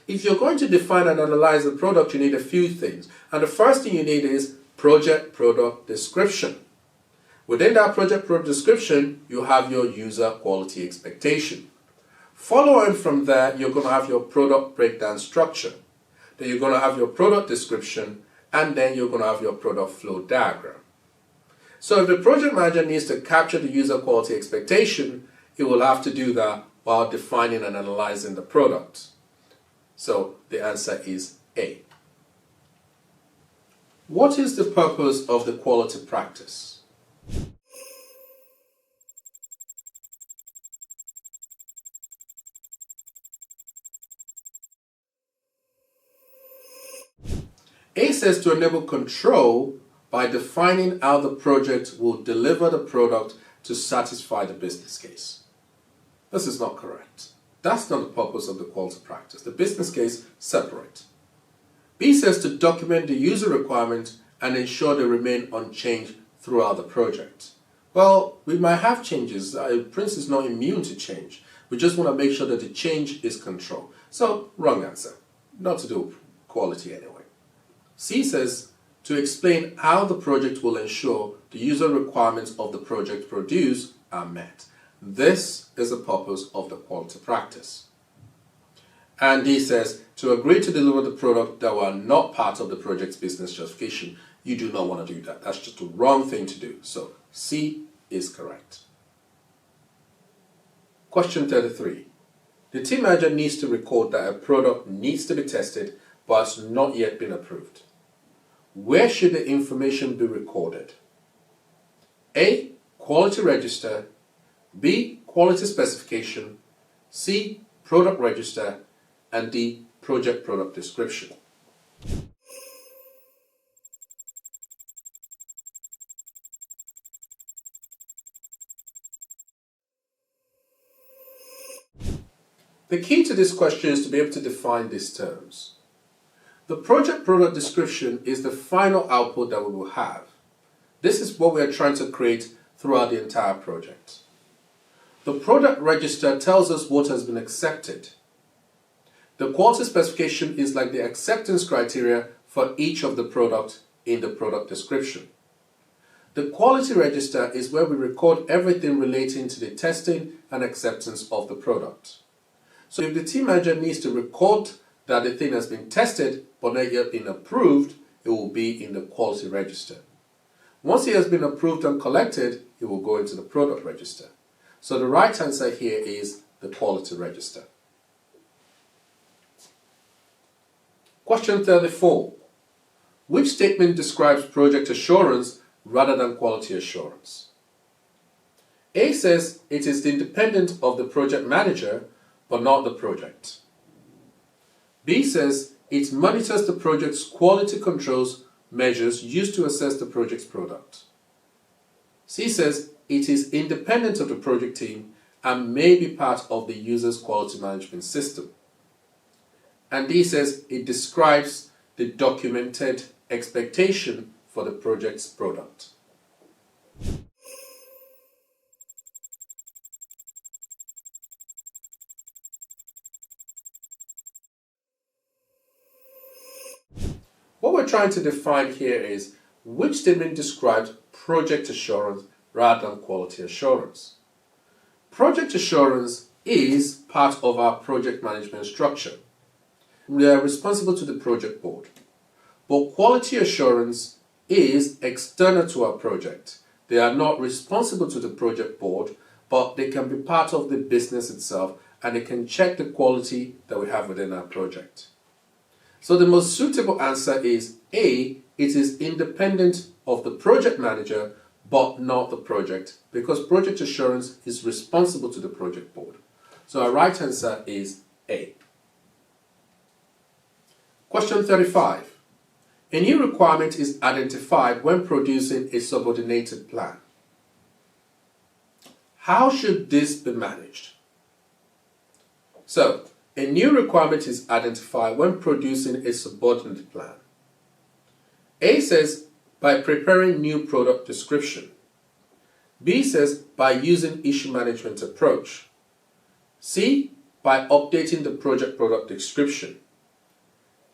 If you're going to define and analyze a product, you need a few things. And the first thing you need is project product description. Within that project product description, you have your user quality expectation. Following from there, you're going to have your product breakdown structure. Then you're going to have your product description, and then you're going to have your product flow diagram. So if the project manager needs to capture the user quality expectation, he will have to do that while defining and analyzing the product. So the answer is A. What is the purpose of the quality practice? A says to enable control by defining how the project will deliver the product to satisfy the business case. This is not correct. That's not the purpose of the quality practice. The business case, separate. B says to document the user requirements and ensure they remain unchanged throughout the project. Well, we might have changes. Prince is not immune to change. We just want to make sure that the change is controlled. So, wrong answer. Not to do with quality anyway. C says to explain how the project will ensure the user requirements of the project produced are met. This is the purpose of the quality practice. And D says to agree to deliver the product that were not part of the project's business justification. You do not want to do that. That's just the wrong thing to do. So C is correct. Question 33. The team manager needs to record that a product needs to be tested but has not yet been approved. Where should the information be recorded? A. Quality register. B. Quality specification. C. Product register. And D. Project product description. The key to this question is to be able to define these terms. The project product description is the final output that we will have. This is what we are trying to create throughout the entire project. The product register tells us what has been accepted. The quality specification is like the acceptance criteria for each of the products in the product description. The quality register is where we record everything relating to the testing and acceptance of the product. So if the team manager needs to record that the thing has been tested but not yet been approved, it will be in the quality register. Once it has been approved and collected, it will go into the product register. So the right answer here is the quality register. Question 34. Which statement describes project assurance rather than quality assurance? A says it is independent of the project manager but not the project. B says it monitors the project's quality controls measures used to assess the project's product. C says it is independent of the project team and may be part of the user's quality management system. And D says it describes the documented expectation for the project's product. What we're trying to define here is which statement describes project assurance rather than quality assurance. Project assurance is part of our project management structure. We are responsible to the project board. But quality assurance is external to our project. They are not responsible to the project board, but they can be part of the business itself and they can check the quality that we have within our project. So the most suitable answer is A, it is independent of the project manager but not the project, because project assurance is responsible to the project board. So our right answer is A. Question 35. A new requirement is identified when producing a subordinated plan. How should this be managed? So, a new requirement is identified when producing a subordinate plan. A says by preparing new product description. B says by using issue management approach. C, by updating the project product description.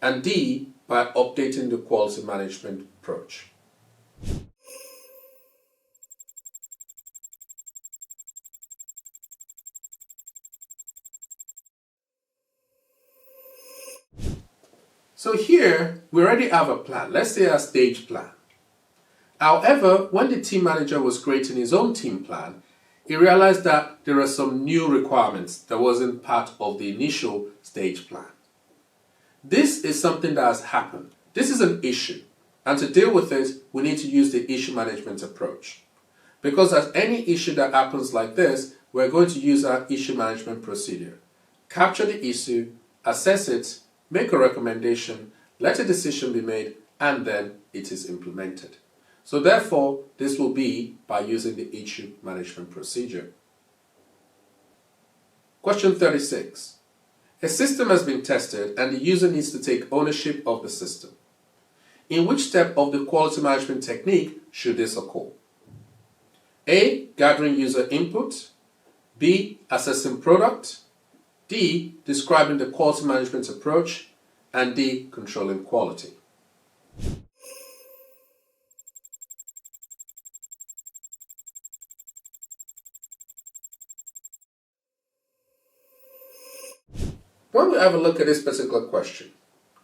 And D, by updating the quality management approach. So here, we already have a plan. Let's say a stage plan. However, when the team manager was creating his own team plan, he realized that there are some new requirements that wasn't part of the initial stage plan. This is something that has happened. This is an issue. And to deal with it, we need to use the issue management approach. Because as any issue that happens like this, we're going to use our issue management procedure. Capture the issue, assess it, make a recommendation, let a decision be made, and then it is implemented. So therefore, this will be by using the issue management procedure. Question 36. A system has been tested and the user needs to take ownership of the system. In which step of the quality management technique should this occur? A, gathering user input. B, assessing product. D, describing the quality management approach. And D, controlling quality. When we have a look at this particular question,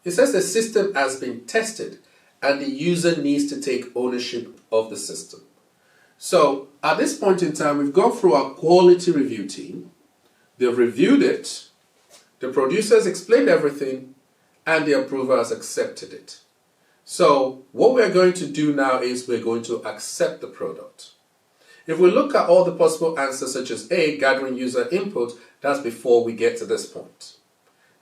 it says the system has been tested and the user needs to take ownership of the system. So at this point in time, we've gone through our quality review team. They've reviewed it. The producers explained everything and the approver has accepted it. So what we're going to do now is we're going to accept the product. If we look at all the possible answers such as A, gathering user input, that's before we get to this point.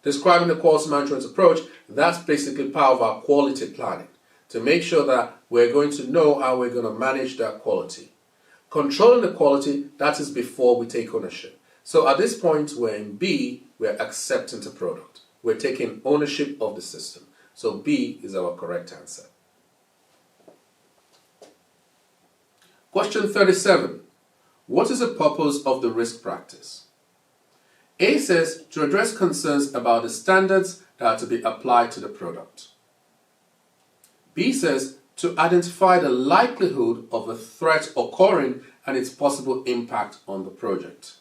Describing the quality management approach, that's basically part of our quality planning to make sure that we're going to know how we're going to manage that quality. Controlling the quality, that is before we take ownership. So at this point, we're in B, we're accepting the product. We're taking ownership of the system. So B is our correct answer. Question 37. What is the purpose of the risk practice? A says to address concerns about the standards that are to be applied to the product. B says to identify the likelihood of a threat occurring and its possible impact on the project.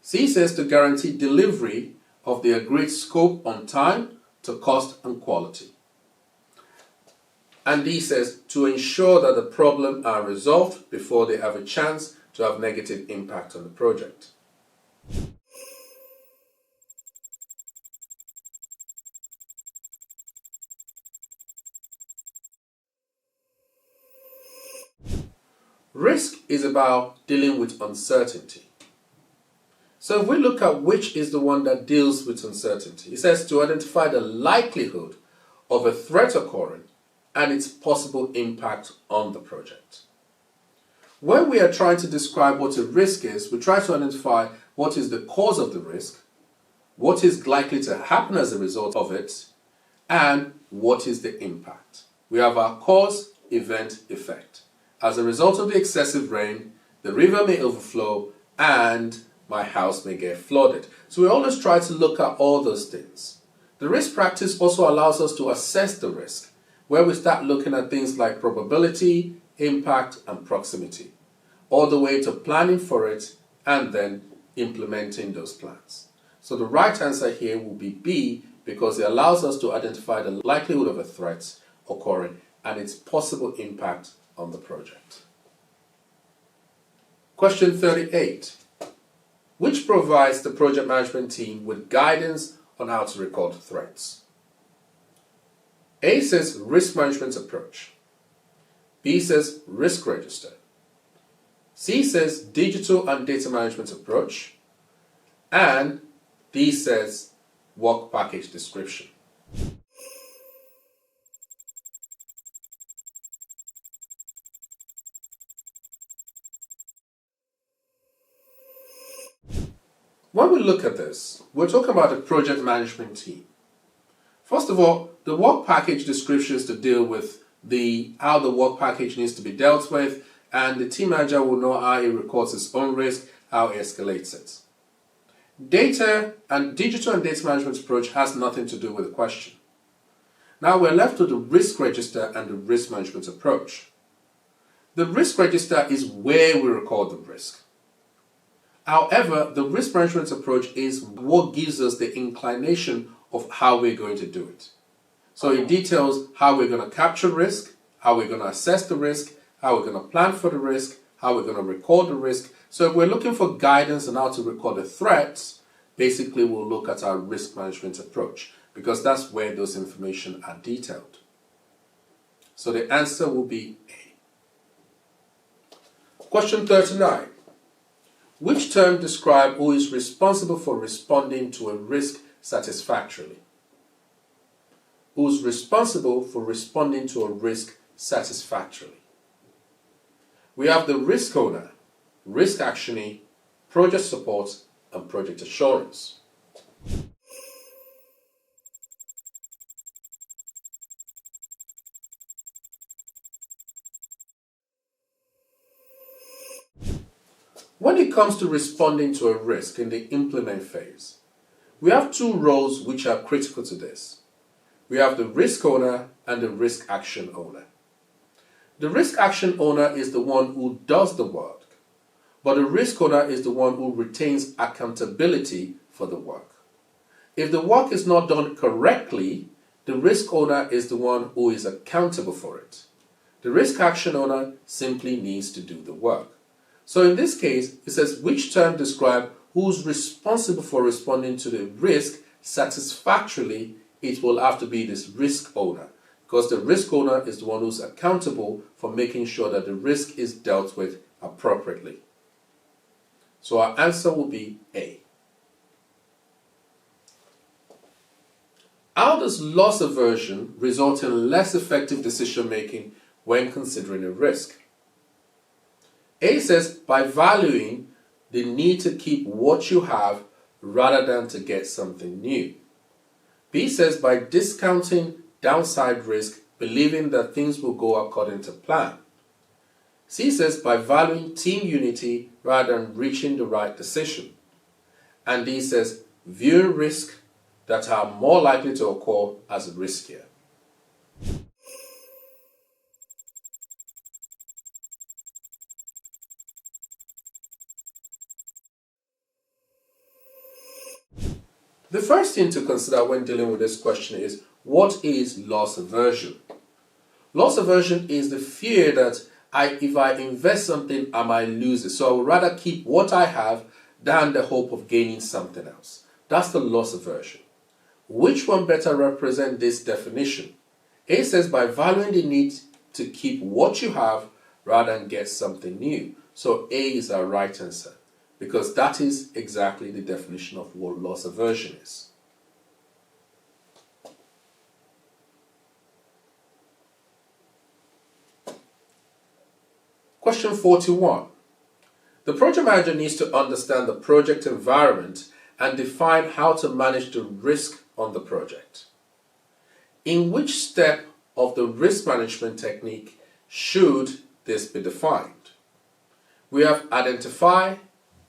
C says to guarantee delivery of the agreed scope on time, to cost and quality. And D says to ensure that the problems are resolved before they have a chance to have negative impact on the project. Risk is about dealing with uncertainty. So if we look at which is the one that deals with uncertainty, it says to identify the likelihood of a threat occurring and its possible impact on the project. When we are trying to describe what a risk is, we try to identify what is the cause of the risk, what is likely to happen as a result of it, and what is the impact. We have our cause, event, effect. As a result of the excessive rain, the river may overflow and my house may get flooded. So we always try to look at all those things. The risk practice also allows us to assess the risk, where we start looking at things like probability, impact, and proximity, all the way to planning for it and then implementing those plans. So the right answer here will be B, because it allows us to identify the likelihood of a threat occurring and its possible impact on the project. Question 38. Which provides the project management team with guidance on how to record threats? A says risk management approach. B says risk register. C says digital and data management approach. And D says work package description. When we look at this, we're talking about a project management team. First of all, the work package description is to deal with how the work package needs to be dealt with, and the team manager will know how he records his own risk, how he escalates it. Digital and data management approach has nothing to do with the question. Now we're left with the risk register and the risk management approach. The risk register is where we record the risk. However, the risk management approach is what gives us the inclination of how we're going to do it. So it details how we're going to capture risk, how we're going to assess the risk, how we're going to plan for the risk, how we're going to record the risk. So if we're looking for guidance on how to record the threats, basically we'll look at our risk management approach, because that's where those information are detailed. So the answer will be A. Question 39. Which term describes who is responsible for responding to a risk satisfactorily? Who's responsible for responding to a risk satisfactorily? We have the risk owner, risk actionee, project support, and project assurance. When it comes to responding to a risk in the implement phase, we have two roles which are critical to this. We have the risk owner and the risk action owner. The risk action owner is the one who does the work, but the risk owner is the one who retains accountability for the work. If the work is not done correctly, the risk owner is the one who is accountable for it. The risk action owner simply needs to do the work. So in this case, it says which term describes who's responsible for responding to the risk satisfactorily. It will have to be this risk owner, because the risk owner is the one who's accountable for making sure that the risk is dealt with appropriately. So our answer will be A. How does loss aversion result in less effective decision making when considering a risk? A says by valuing the need to keep what you have rather than to get something new. B says by discounting downside risk, believing that things will go according to plan. C says by valuing team unity rather than reaching the right decision. And D says viewing risks that are more likely to occur as riskier. The first thing to consider when dealing with this question is, what is loss aversion? Loss aversion is the fear that if I invest something, I might lose it. So I would rather keep what I have than the hope of gaining something else. That's the loss aversion. Which one better represents this definition? A says by valuing the need to keep what you have rather than get something new. So A is our right answer, because that is exactly the definition of what loss aversion is. Question 41. The project manager needs to understand the project environment and define how to manage the risk on the project. In which step of the risk management technique should this be defined? We have identify,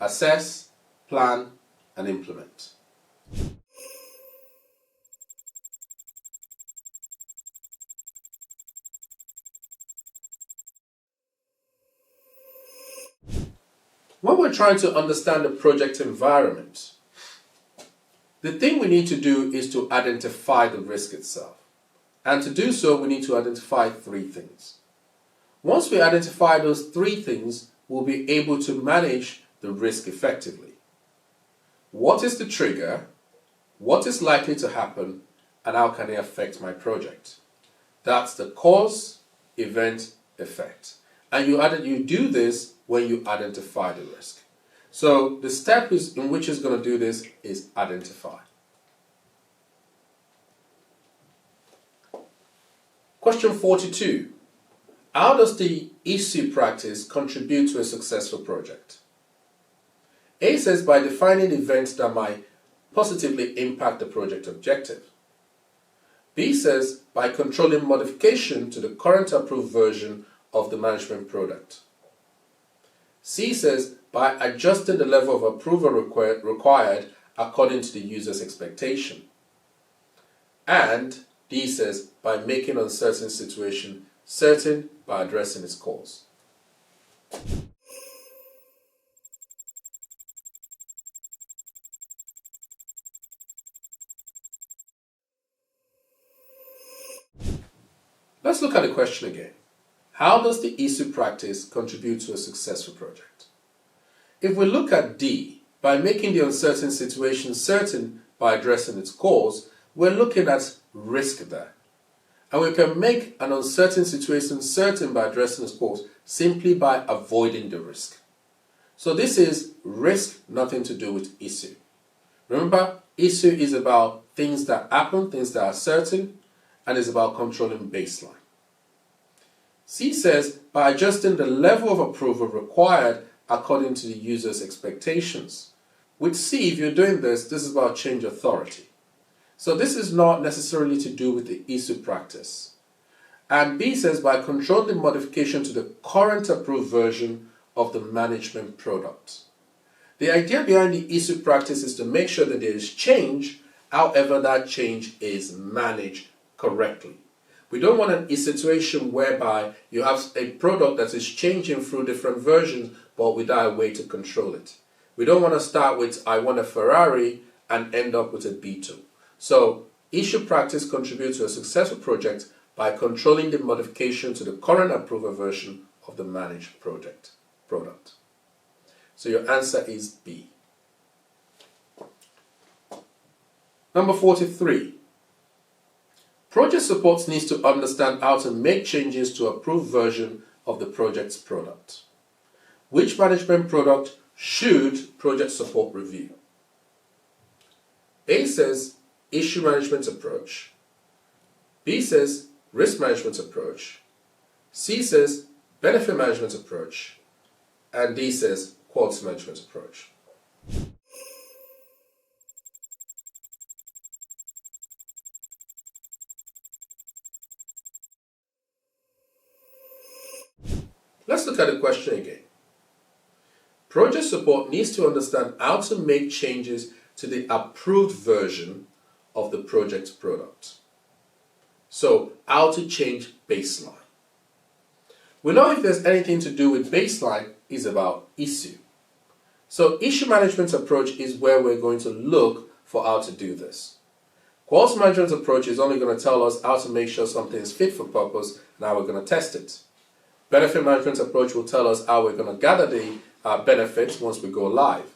assess, plan, and implement. When we're trying to understand the project environment, the thing we need to do is to identify the risk itself. And to do so, we need to identify three things. Once we identify those three things, we'll be able to manage the risk effectively. What is the trigger? What is likely to happen? And how can it affect my project? That's the cause, event, effect. And you do this when you identify the risk. So the step in which it's going to do this is identify. Question 42. How does the issue practice contribute to a successful project? A says by defining events that might positively impact the project objective. B says by controlling modification to the current approved version of the management product. C says by adjusting the level of approval required according to the user's expectation. And D says by making uncertain situation certain by addressing its cause. Let's look at the question again. How does the issue practice contribute to a successful project? If we look at D, by making the uncertain situation certain by addressing its cause, we're looking at risk there. And we can make an uncertain situation certain by addressing its cause simply by avoiding the risk. So this is risk, nothing to do with issue. Remember, issue is about things that happen, things that are certain, and is about controlling baseline. C says by adjusting the level of approval required according to the user's expectations. With C, if you're doing this is about change authority. So this is not necessarily to do with the issue practice. And B says by controlling modification to the current approved version of the management product. The idea behind the issue practice is to make sure that there is change, however that change is managed correctly. We don't want a situation whereby you have a product that is changing through different versions but without a way to control it. We don't want to start with I want a Ferrari and end up with a Beetle. So issue practice contributes to a successful project by controlling the modification to the current approval version of the managed product. So your answer is B. Number 43. Project support needs to understand how to make changes to approved version of the project's product. Which management product should project support review? A says issue management approach. B says risk management approach. C says benefit management approach. And D says quality management approach. Let's look at the question again. Project support needs to understand how to make changes to the approved version of the project's product. So, how to change baseline. We know if there's anything to do with baseline, it's about issue. So, issue management approach is where we're going to look for how to do this. Quality management approach is only going to tell us how to make sure something is fit for purpose and how we're going to test it. Benefit management approach will tell us how we're going to gather the benefits once we go live.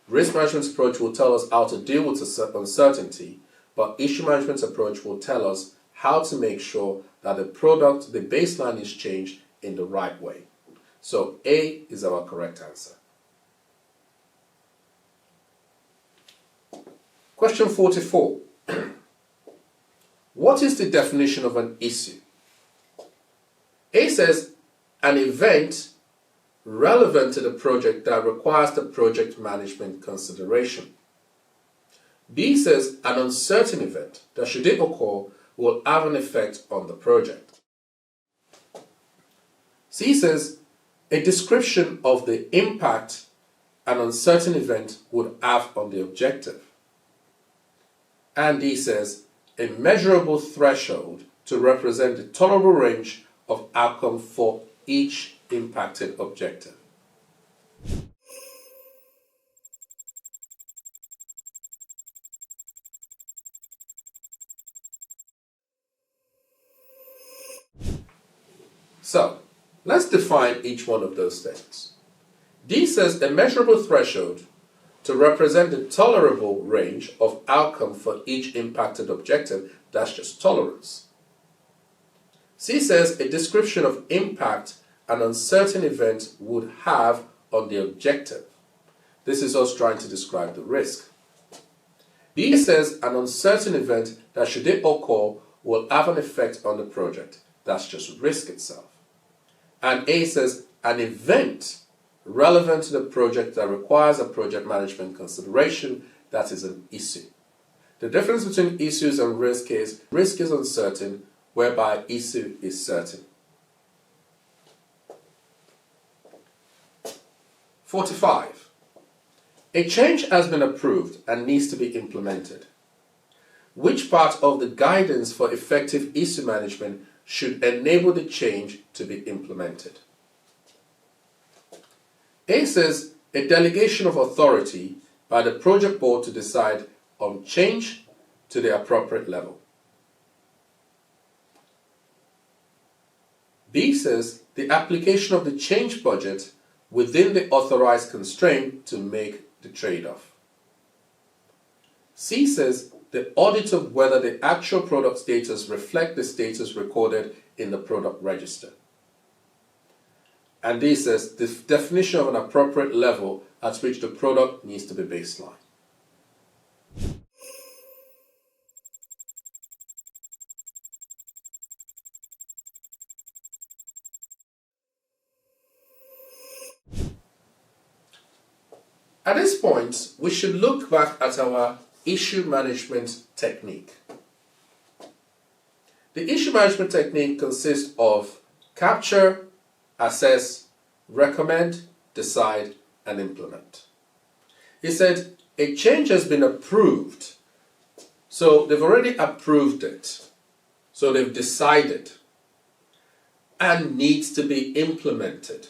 Risk management approach will tell us how to deal with uncertainty, but issue management approach will tell us how to make sure that the product, the baseline, is changed in the right way. So A is our correct answer. Question 44. What is the definition of an issue? A says an event relevant to the project that requires the project management consideration. B says an uncertain event that, should it occur, will have an effect on the project. C says a description of the impact an uncertain event would have on the objective. And D says a measurable threshold to represent the tolerable range of outcome for each impacted objective. So, let's define each one of those things. D says a measurable threshold to represent the tolerable range of outcome for each impacted objective. That's just tolerance. C says a description of impact an uncertain event would have on the objective. This is us trying to describe the risk. D says an uncertain event that, should it occur, will have an effect on the project. That's just risk itself. And A says an event relevant to the project that requires a project management consideration. That is an issue. The difference between issues and risk is uncertain, whereby issue is certain. 45. A change has been approved and needs to be implemented. Which part of the guidance for effective issue management should enable the change to be implemented? A says a delegation of authority by the project board to decide on change to the appropriate level. B says the application of the change budget within the authorized constraint to make the trade-off. C says the audit of whether the actual product status reflects the status recorded in the product register. And D says the definition of an appropriate level at which the product needs to be baseline. At this point, we should look back at our issue management technique. The issue management technique consists of capture, assess, recommend, decide, and implement. He said a change has been approved, so they've already approved it, so they've decided, and needs to be implemented.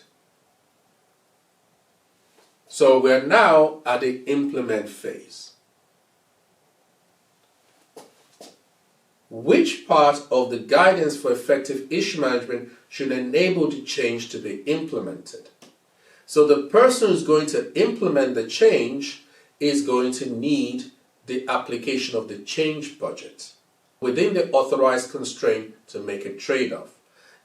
So we're now at the implement phase. Which part of the guidance for effective issue management should enable the change to be implemented? So the person who's going to implement the change is going to need the application of the change budget within the authorized constraint to make a trade-off.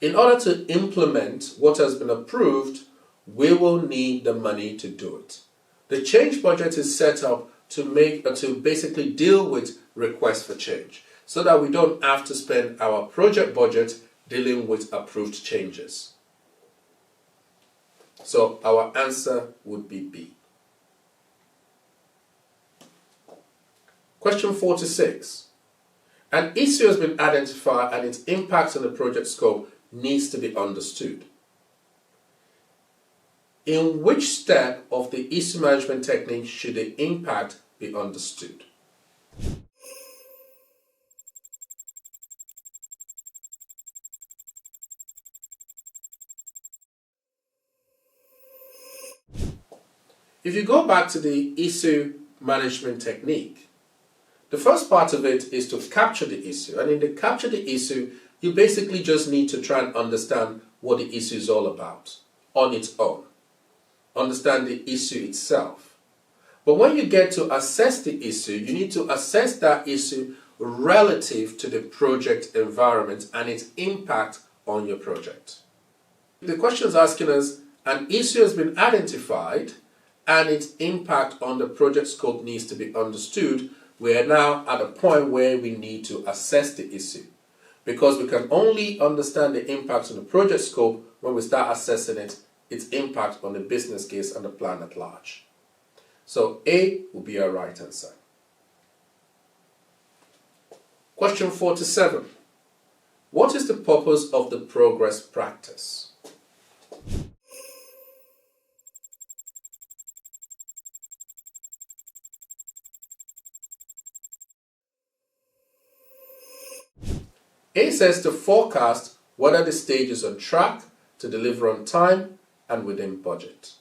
In order to implement what has been approved, we will need the money to do it. The change budget is set up to basically deal with requests for change, so that we don't have to spend our project budget dealing with approved changes. So our answer would be B. Question 46. An issue has been identified and its impact on the project scope needs to be understood. In which step of the issue management technique should the impact be understood? If you go back to the issue management technique, The first part of it is to capture the issue. And in the capture the issue, you basically just need to try and understand what the issue is all about on its own. Understand the issue itself. But when you get to assess the issue, you need to assess that issue relative to the project environment and its impact on your project. The question is asking us, an issue has been identified and its impact on the project scope needs to be understood. We are now at a point where we need to assess the issue, because we can only understand the impact on the project scope when we start assessing its impact on the business case and the plan at large. So A will be our right answer. Question 47. What is the purpose of the progress practice? A says to forecast whether the stage is on track, to deliver on time and within budget.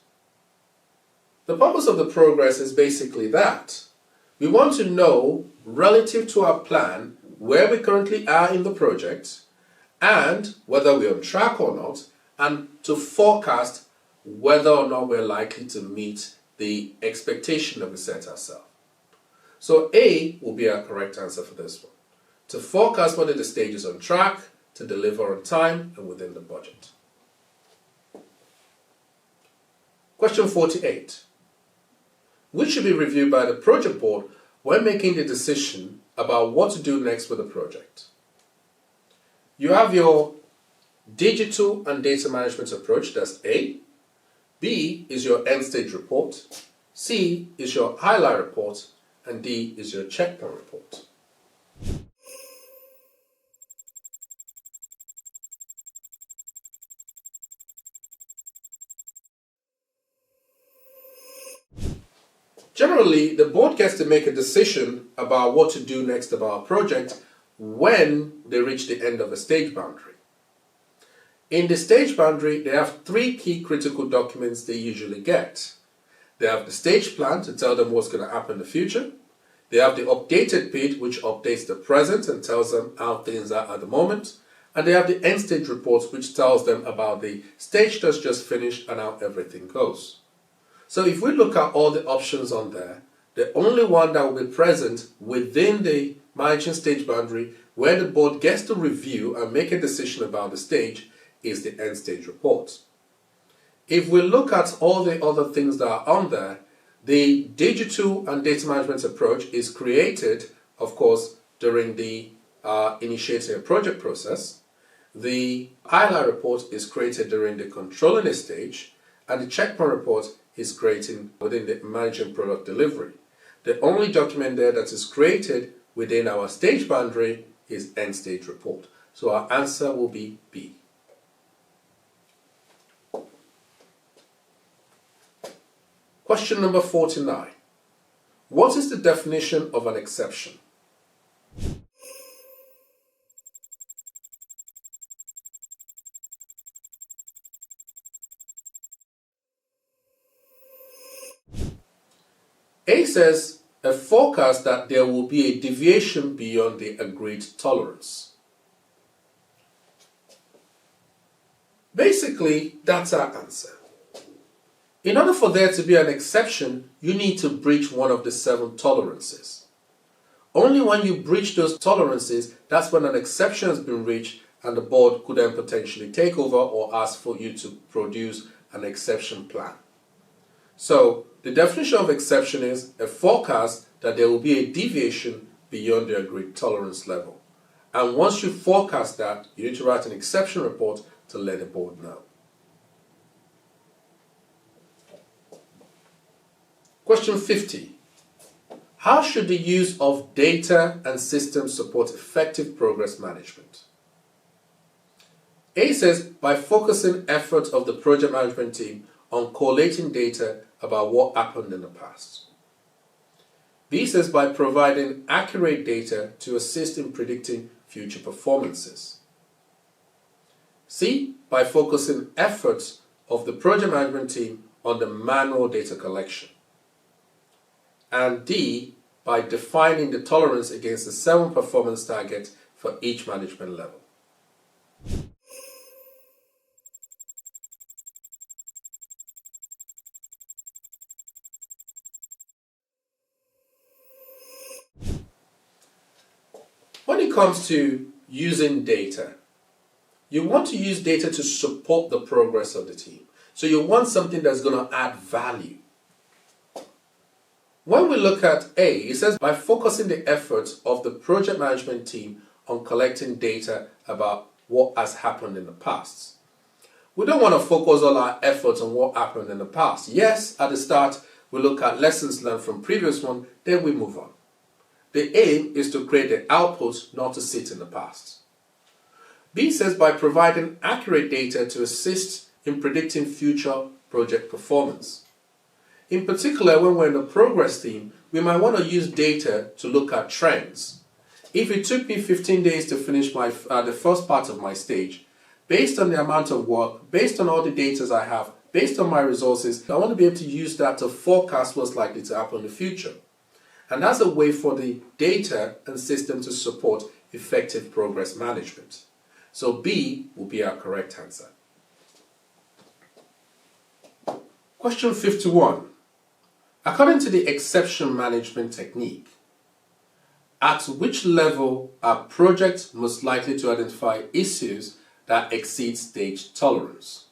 The purpose of the progress is basically that. We want to know, relative to our plan, where we currently are in the project and whether we're on track or not, and to forecast whether or not we're likely to meet the expectation that we set ourselves. So A will be our correct answer for this one. To forecast whether the stage is on track, to deliver on time and within the budget. Question 48. Which should be reviewed by the project board when making the decision about what to do next with the project? You have your digital and data management approach, that's A. B is your end stage report. C is your highlight report. And D is your checkpoint report. Generally, the board gets to make a decision about what to do next about a project when they reach the end of a stage boundary. In the stage boundary, they have three key critical documents they usually get. They have the stage plan to tell them what's going to happen in the future. They have the updated PID, which updates the present and tells them how things are at the moment. And they have the end stage report, which tells them about the stage that's just finished and how everything goes. So if we look at all the options on there, the only one that will be present within the managing stage boundary where the board gets to review and make a decision about the stage is the end stage report. If we look at all the other things that are on there, the digital and data management approach is created, of course, during the initiating a project process. The highlight report is created during the controlling stage, and the checkpoint report is created within the managing product delivery. The only document there that is created within our stage boundary is end stage report. So our answer will be B. Question number 49. What is the definition of an exception? A says a forecast that there will be a deviation beyond the agreed tolerance. Basically, that's our answer. In order for there to be an exception, you need to breach one of the 7 tolerances. Only when you breach those tolerances, that's when an exception has been reached and the board could then potentially take over or ask for you to produce an exception plan. So, the definition of exception is a forecast that there will be a deviation beyond the agreed tolerance level. And once you forecast that, you need to write an exception report to let the board know. Question 50. How should the use of data and systems support effective progress management? A says by focusing effort of the project management team on collating data about what happened in the past. B says by providing accurate data to assist in predicting future performances. C, by focusing efforts of the project management team on the manual data collection. And D, by defining the tolerance against the 7 performance targets for each management level. When it comes to using data, you want to use data to support the progress of the team. So you want something that's going to add value. When we look at A, it says by focusing the efforts of the project management team on collecting data about what has happened in the past. We don't want to focus all our efforts on what happened in the past. Yes, at the start, we look at lessons learned from previous one, then we move on. The aim is to create the output, not to sit in the past. B says by providing accurate data to assist in predicting future project performance. In particular, when we're in the progress team, we might want to use data to look at trends. If it took me 15 days to finish the first part of my stage, based on the amount of work, based on all the data I have, based on my resources, I want to be able to use that to forecast what's likely to happen in the future. And that's a way for the data and system to support effective progress management. So B will be our correct answer. Question 51. According to the exception management technique, at which level are projects most likely to identify issues that exceed stage tolerance?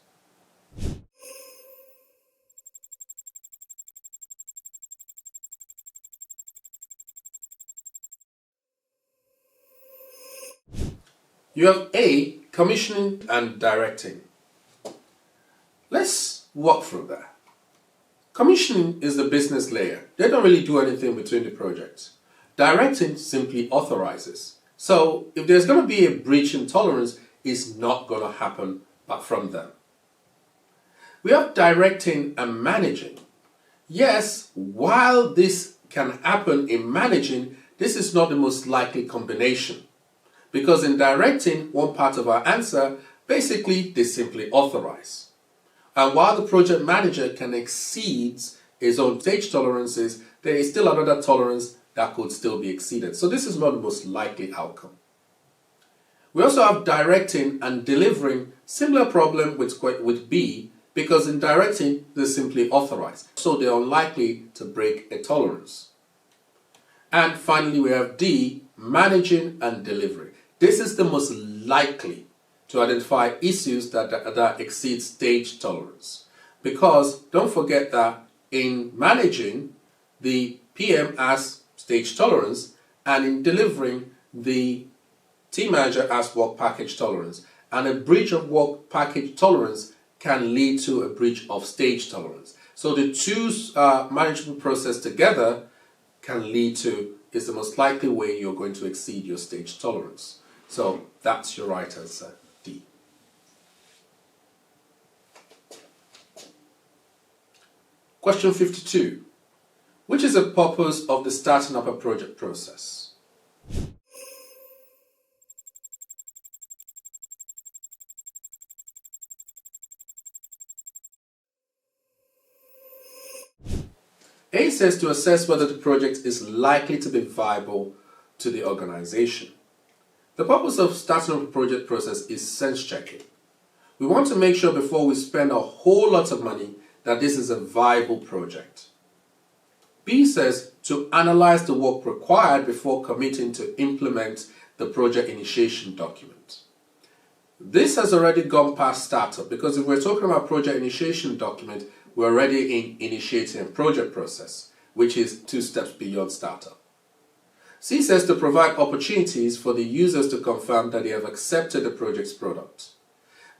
You have A, commissioning and directing. Let's walk through that. Commissioning is the business layer. They don't really do anything between the projects. Directing simply authorizes. So if there's going to be a breach in tolerance, it's not going to happen but from them. We have directing and managing. Yes, while this can happen in managing, this is not the most likely combination. Because in directing, one part of our answer, basically they simply authorize. And while the project manager can exceed his own stage tolerances, there is still another tolerance that could still be exceeded. So this is not the most likely outcome. We also have directing and delivering, similar problem with B, because in directing, they simply authorize. So they're unlikely to break a tolerance. And finally, we have D, managing and delivering. This is the most likely to identify issues that exceed stage tolerance. Because don't forget that in managing, the PM has stage tolerance, and in delivering, the team manager has work package tolerance. And a breach of work package tolerance can lead to a breach of stage tolerance. So the two management process together can lead to, is the most likely way you're going to exceed your stage tolerance. So that's your right answer, D. Question 52. Which is the purpose of the starting up a project process? A says to assess whether the project is likely to be viable to the organization. The purpose of starting up a project process is sense checking. We want to make sure before we spend a whole lot of money that this is a viable project. B says to analyze the work required before committing to implement the project initiation document. This has already gone past startup, because if we're talking about project initiation document, we're already in initiating a project process, which is 2 steps beyond startup. C says to provide opportunities for the users to confirm that they have accepted the project's product.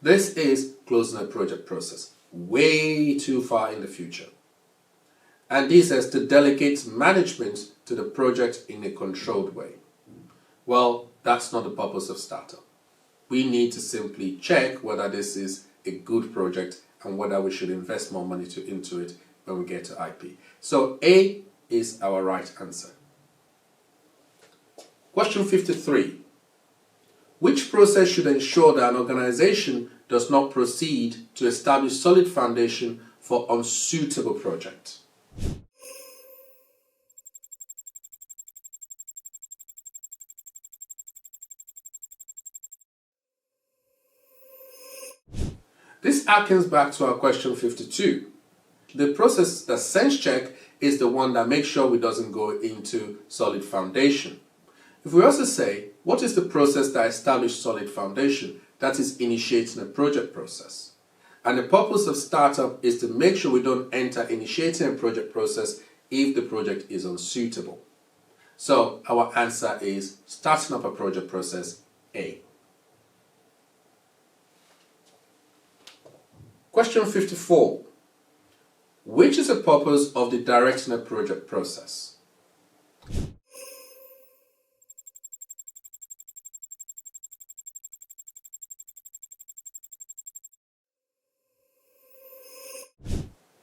This is closing a project process, way too far in the future. And D says to delegate management to the project in a controlled way. Well, that's not the purpose of startup. We need to simply check whether this is a good project and whether we should invest more money into it when we get to IP. So A is our right answer. Question 53. Which process should ensure that an organization does not proceed to establish solid foundation for unsuitable project? This harkens back to our question 52. The process, the sense check, is the one that makes sure it doesn't go into solid foundation. If we also say, what is the process that establishes solid foundation? That is initiating a project process. And the purpose of startup is to make sure we don't enter initiating a project process if the project is unsuitable. So our answer is starting up a project process, A. Question 54. Which is the purpose of the directing a project process?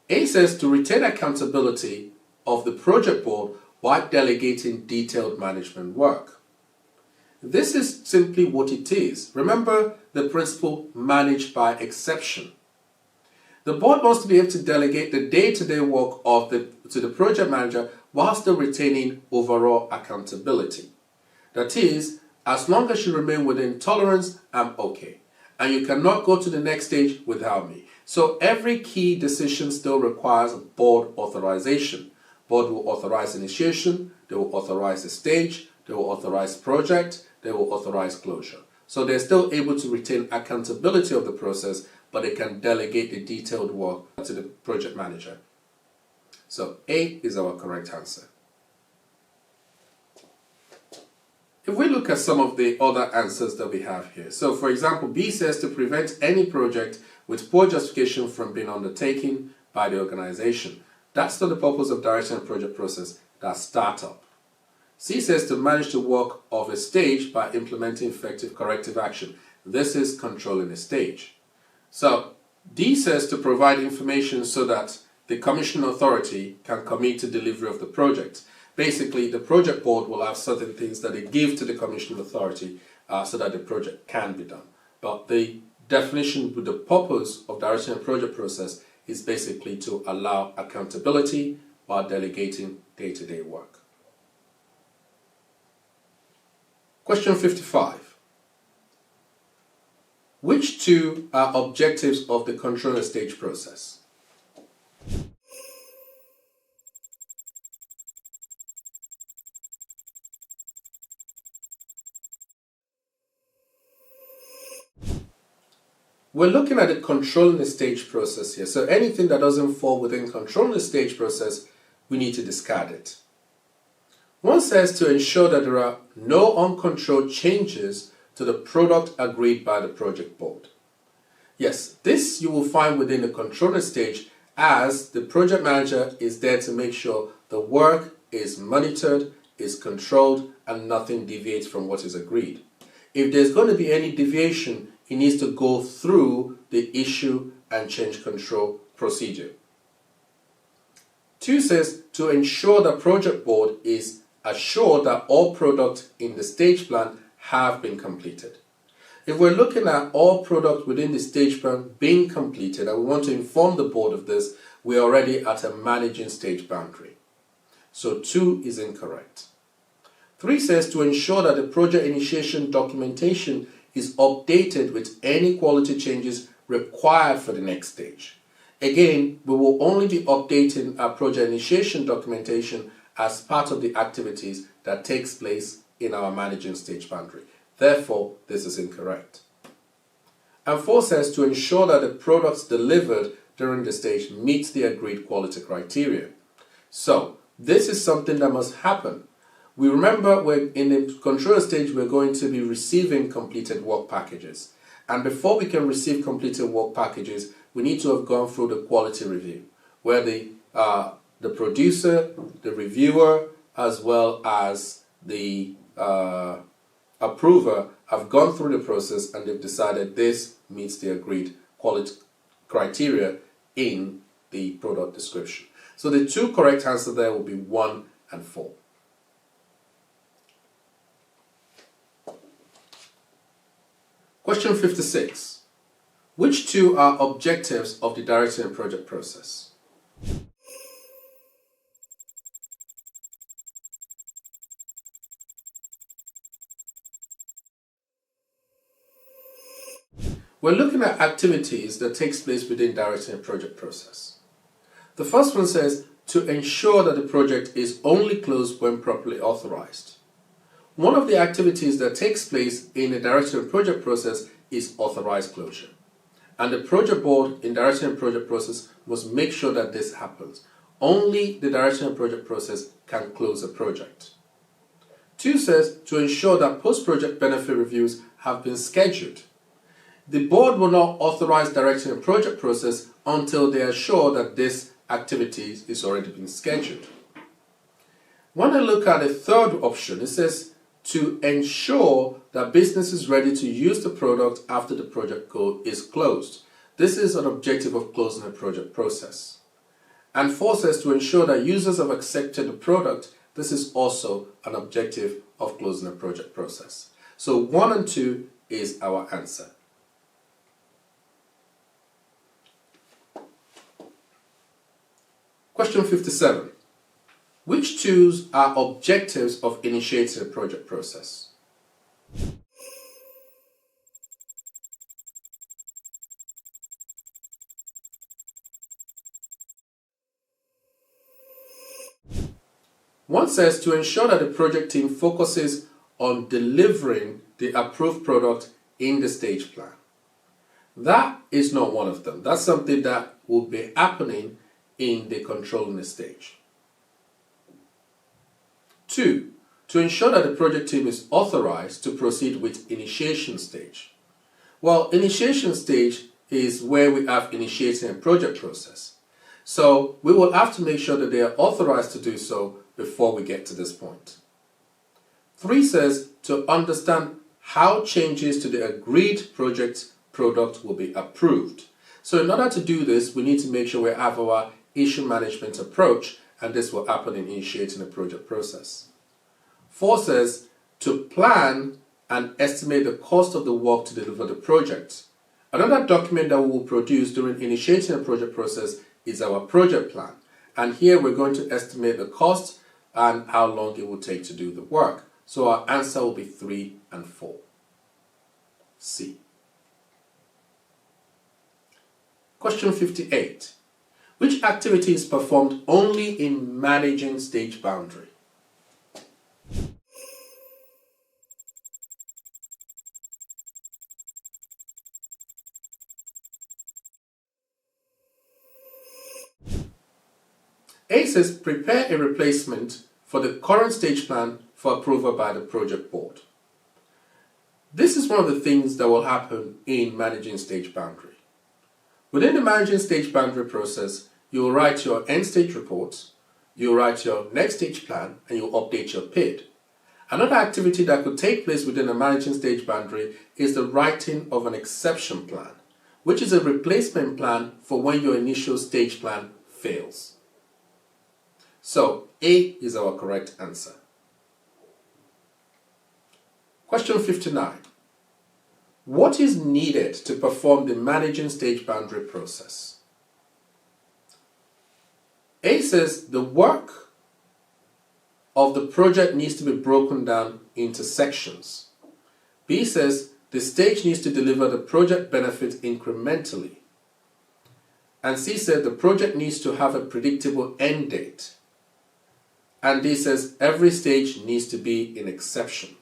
A says to retain accountability of the project board while delegating detailed management work. This is simply what it is. Remember the principle managed by exception. The board wants to be able to delegate the day-to-day work to the project manager while still retaining overall accountability. That is, as long as you remain within tolerance, I'm okay. And you cannot go to the next stage without me. So every key decision still requires board authorization. Board will authorize initiation, they will authorize the stage, they will authorize project, they will authorize closure. So they're still able to retain accountability of the process, but they can delegate the detailed work to the project manager. So A is our correct answer. If we look at some of the other answers that we have here. So for example, B says to prevent any project with poor justification from being undertaken by the organization. That's not the purpose of directing a project process, that's startup. C says to manage the work of a stage by implementing effective corrective action. This is controlling the stage. So D says to provide information so that the commission authority can commit to delivery of the project. Basically, the project board will have certain things that they give to the commission authority so that the project can be done. But the definition with the purpose of directing a project process is basically to allow accountability while delegating day-to-day work. Question 55. Which two are objectives of the controller stage process? We're looking at the controlling the stage process here. So anything that doesn't fall within controlling the stage process, we need to discard it. One says to ensure that there are no uncontrolled changes to the product agreed by the project board. Yes, this you will find within the controller stage, as the project manager is there to make sure the work is monitored, is controlled, and nothing deviates from what is agreed. If there's going to be any deviation, he needs to go through the issue and change control procedure. 2 says to ensure the project board is assured that all products in the stage plan have been completed. If we're looking at all products within the stage plan being completed and we want to inform the board of this, we're already at a managing stage boundary. So 2 is incorrect. 3 says to ensure that the project initiation documentation is updated with any quality changes required for the next stage. Again, we will only be updating our project initiation documentation as part of the activities that takes place in our managing stage boundary. Therefore, this is incorrect. And 4 says to ensure that the products delivered during the stage meets the agreed quality criteria. So, this is something that must happen. We remember we're in the control stage, we're going to be receiving completed work packages. And before we can receive completed work packages, we need to have gone through the quality review, where the producer, the reviewer, as well as the approver have gone through the process and they've decided this meets the agreed quality criteria in the product description. So the 2 correct answers there will be 1 and 4. Question 56. Which 2 are objectives of the directing a project process? we're looking at activities that takes place within directing a project process. The first one says to ensure that the project is only closed when properly authorized. One of the activities that takes place in the directing a project process is authorized closure. And the project board in directing a project process must make sure that this happens. Only the directing a project process can close a project. 2 says to ensure that post-project benefit reviews have been scheduled. The board will not authorize directing a project process until they are sure that this activity is already been scheduled. When I look at the third option, it says to ensure that business is ready to use the product after the project goal is closed. This is an objective of closing a project process. And 4 says to ensure that users have accepted the product. This is also an objective of closing a project process. So 1 and 2 is our answer. Question 57. Which tools are objectives of initiating a project process? One says to ensure that the project team focuses on delivering the approved product in the stage plan. That is not one of them. That's something that will be happening in the controlling stage. 2, to ensure that the project team is authorized to proceed with initiation stage. Well, initiation stage is where we have initiating a project process. So we will have to make sure that they are authorized to do so before we get to this point. 3 says to understand how changes to the agreed project product will be approved. So in order to do this, we need to make sure we have our issue management approach, and this will happen in initiating a project process. 4 says to plan and estimate the cost of the work to deliver the project. Another document that we will produce during initiating a project process is our project plan. And here we're going to estimate the cost and how long it will take to do the work. So our answer will be 3 and 4. C. Question 58. Which activity is performed only in managing stage boundary? A says prepare a replacement for the current stage plan for approval by the project board. This is one of the things that will happen in managing stage boundary. Within the managing stage boundary process, you will write your end stage report, you will write your next stage plan, and you will update your PID. Another activity that could take place within a managing stage boundary is the writing of an exception plan, which is a replacement plan for when your initial stage plan fails. So A is our correct answer. Question 59. What is needed to perform the managing stage boundary process? A says the work of the project needs to be broken down into sections. B says the stage needs to deliver the project benefit incrementally. And C said the project needs to have a predictable end date. And D says every stage needs to be an exception.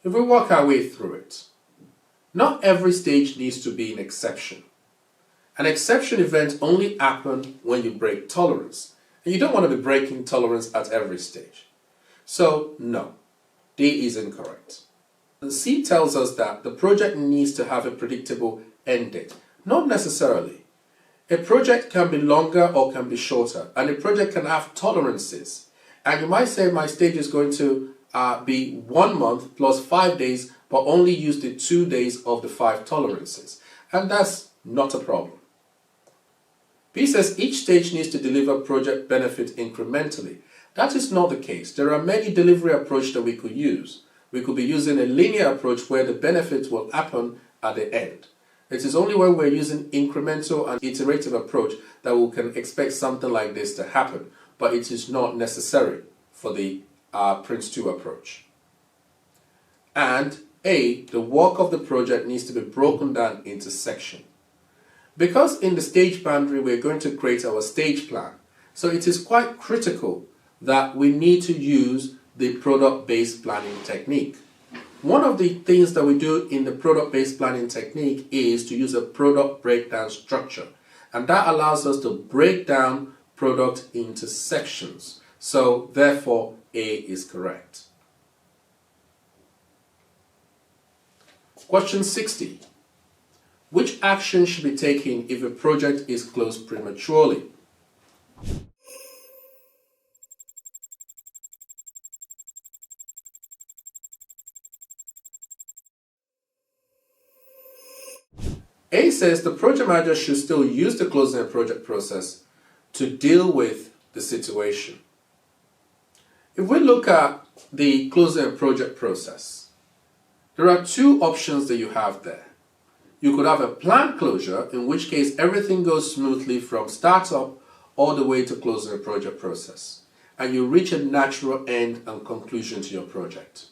If we work our way through it, not every stage needs to be an exception. An exception event only happens when you break tolerance. And you don't want to be breaking tolerance at every stage. So, no, D is incorrect. C tells us that the project needs to have a predictable end date. Not necessarily. A project can be longer or can be shorter, and a project can have tolerances. And you might say my stage is going to be 1 month plus 5 days, but only use the 2 days of the 5 tolerances. And that's not a problem. B says each stage needs to deliver project benefit incrementally. That is not the case. There are many delivery approaches that we could use. We could be using a linear approach where the benefits will happen at the end. It is only when we're using incremental and iterative approach that we can expect something like this to happen, but it is not necessary for the PRINCE2 approach. And A, the work of the project needs to be broken down into sections. Because in the stage boundary we're going to create our stage plan, so it is quite critical that we need to use the product-based planning technique. One of the things that we do in the product-based planning technique is to use a product breakdown structure, and that allows us to break down product into sections. So therefore A is correct. Question 60. Which action should be taken if a project is closed prematurely? A says the project manager should still use the closing a project process to deal with the situation. If we look at the closing a project process, there are two options that you have there. You could have a planned closure, in which case everything goes smoothly from startup all the way to closing a project process, and you reach a natural end and conclusion to your project.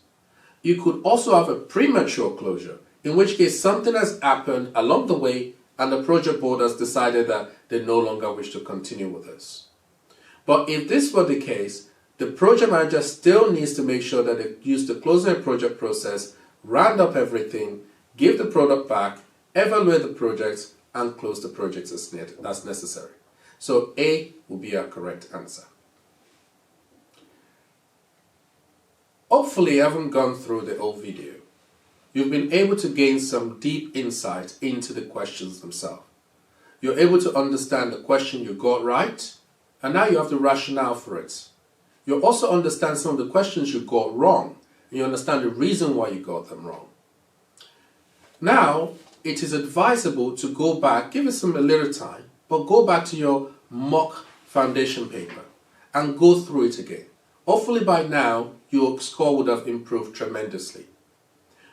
You could also have a premature closure, in which case something has happened along the way and the project board has decided that they no longer wish to continue with this. But if this were the case, the project manager still needs to make sure that they use the closing a project process, round up everything, give the product back, evaluate the project, and close the project as necessary. So A will be our correct answer. Hopefully, having gone through the whole video, you've been able to gain some deep insight into the questions themselves. You're able to understand the question you got right, and now you have the rationale for it. You also understand some of the questions you got wrong, and you understand the reason why you got them wrong. Now, it is advisable to go back, give it a little time, but go back to your mock foundation paper and go through it again. Hopefully by now, your score would have improved tremendously.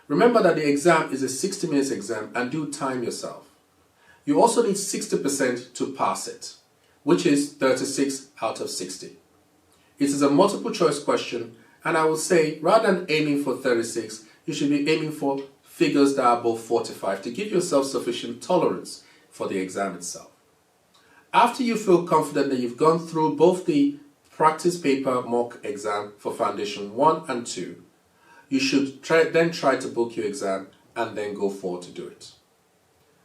Remember that the exam is a 60 minutes exam, and do time yourself. You also need 60% to pass it, which is 36 out of 60. It is a multiple choice question, and I will say rather than aiming for 36, you should be aiming for figures that are above 45 to give yourself sufficient tolerance for the exam itself. After you feel confident that you've gone through both the practice paper mock exam for Foundation 1 and 2, you should then try to book your exam and then go forward to do it.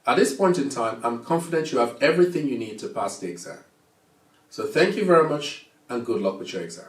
At this point in time, I'm confident you have everything you need to pass the exam. So thank you very much and good luck with your exam.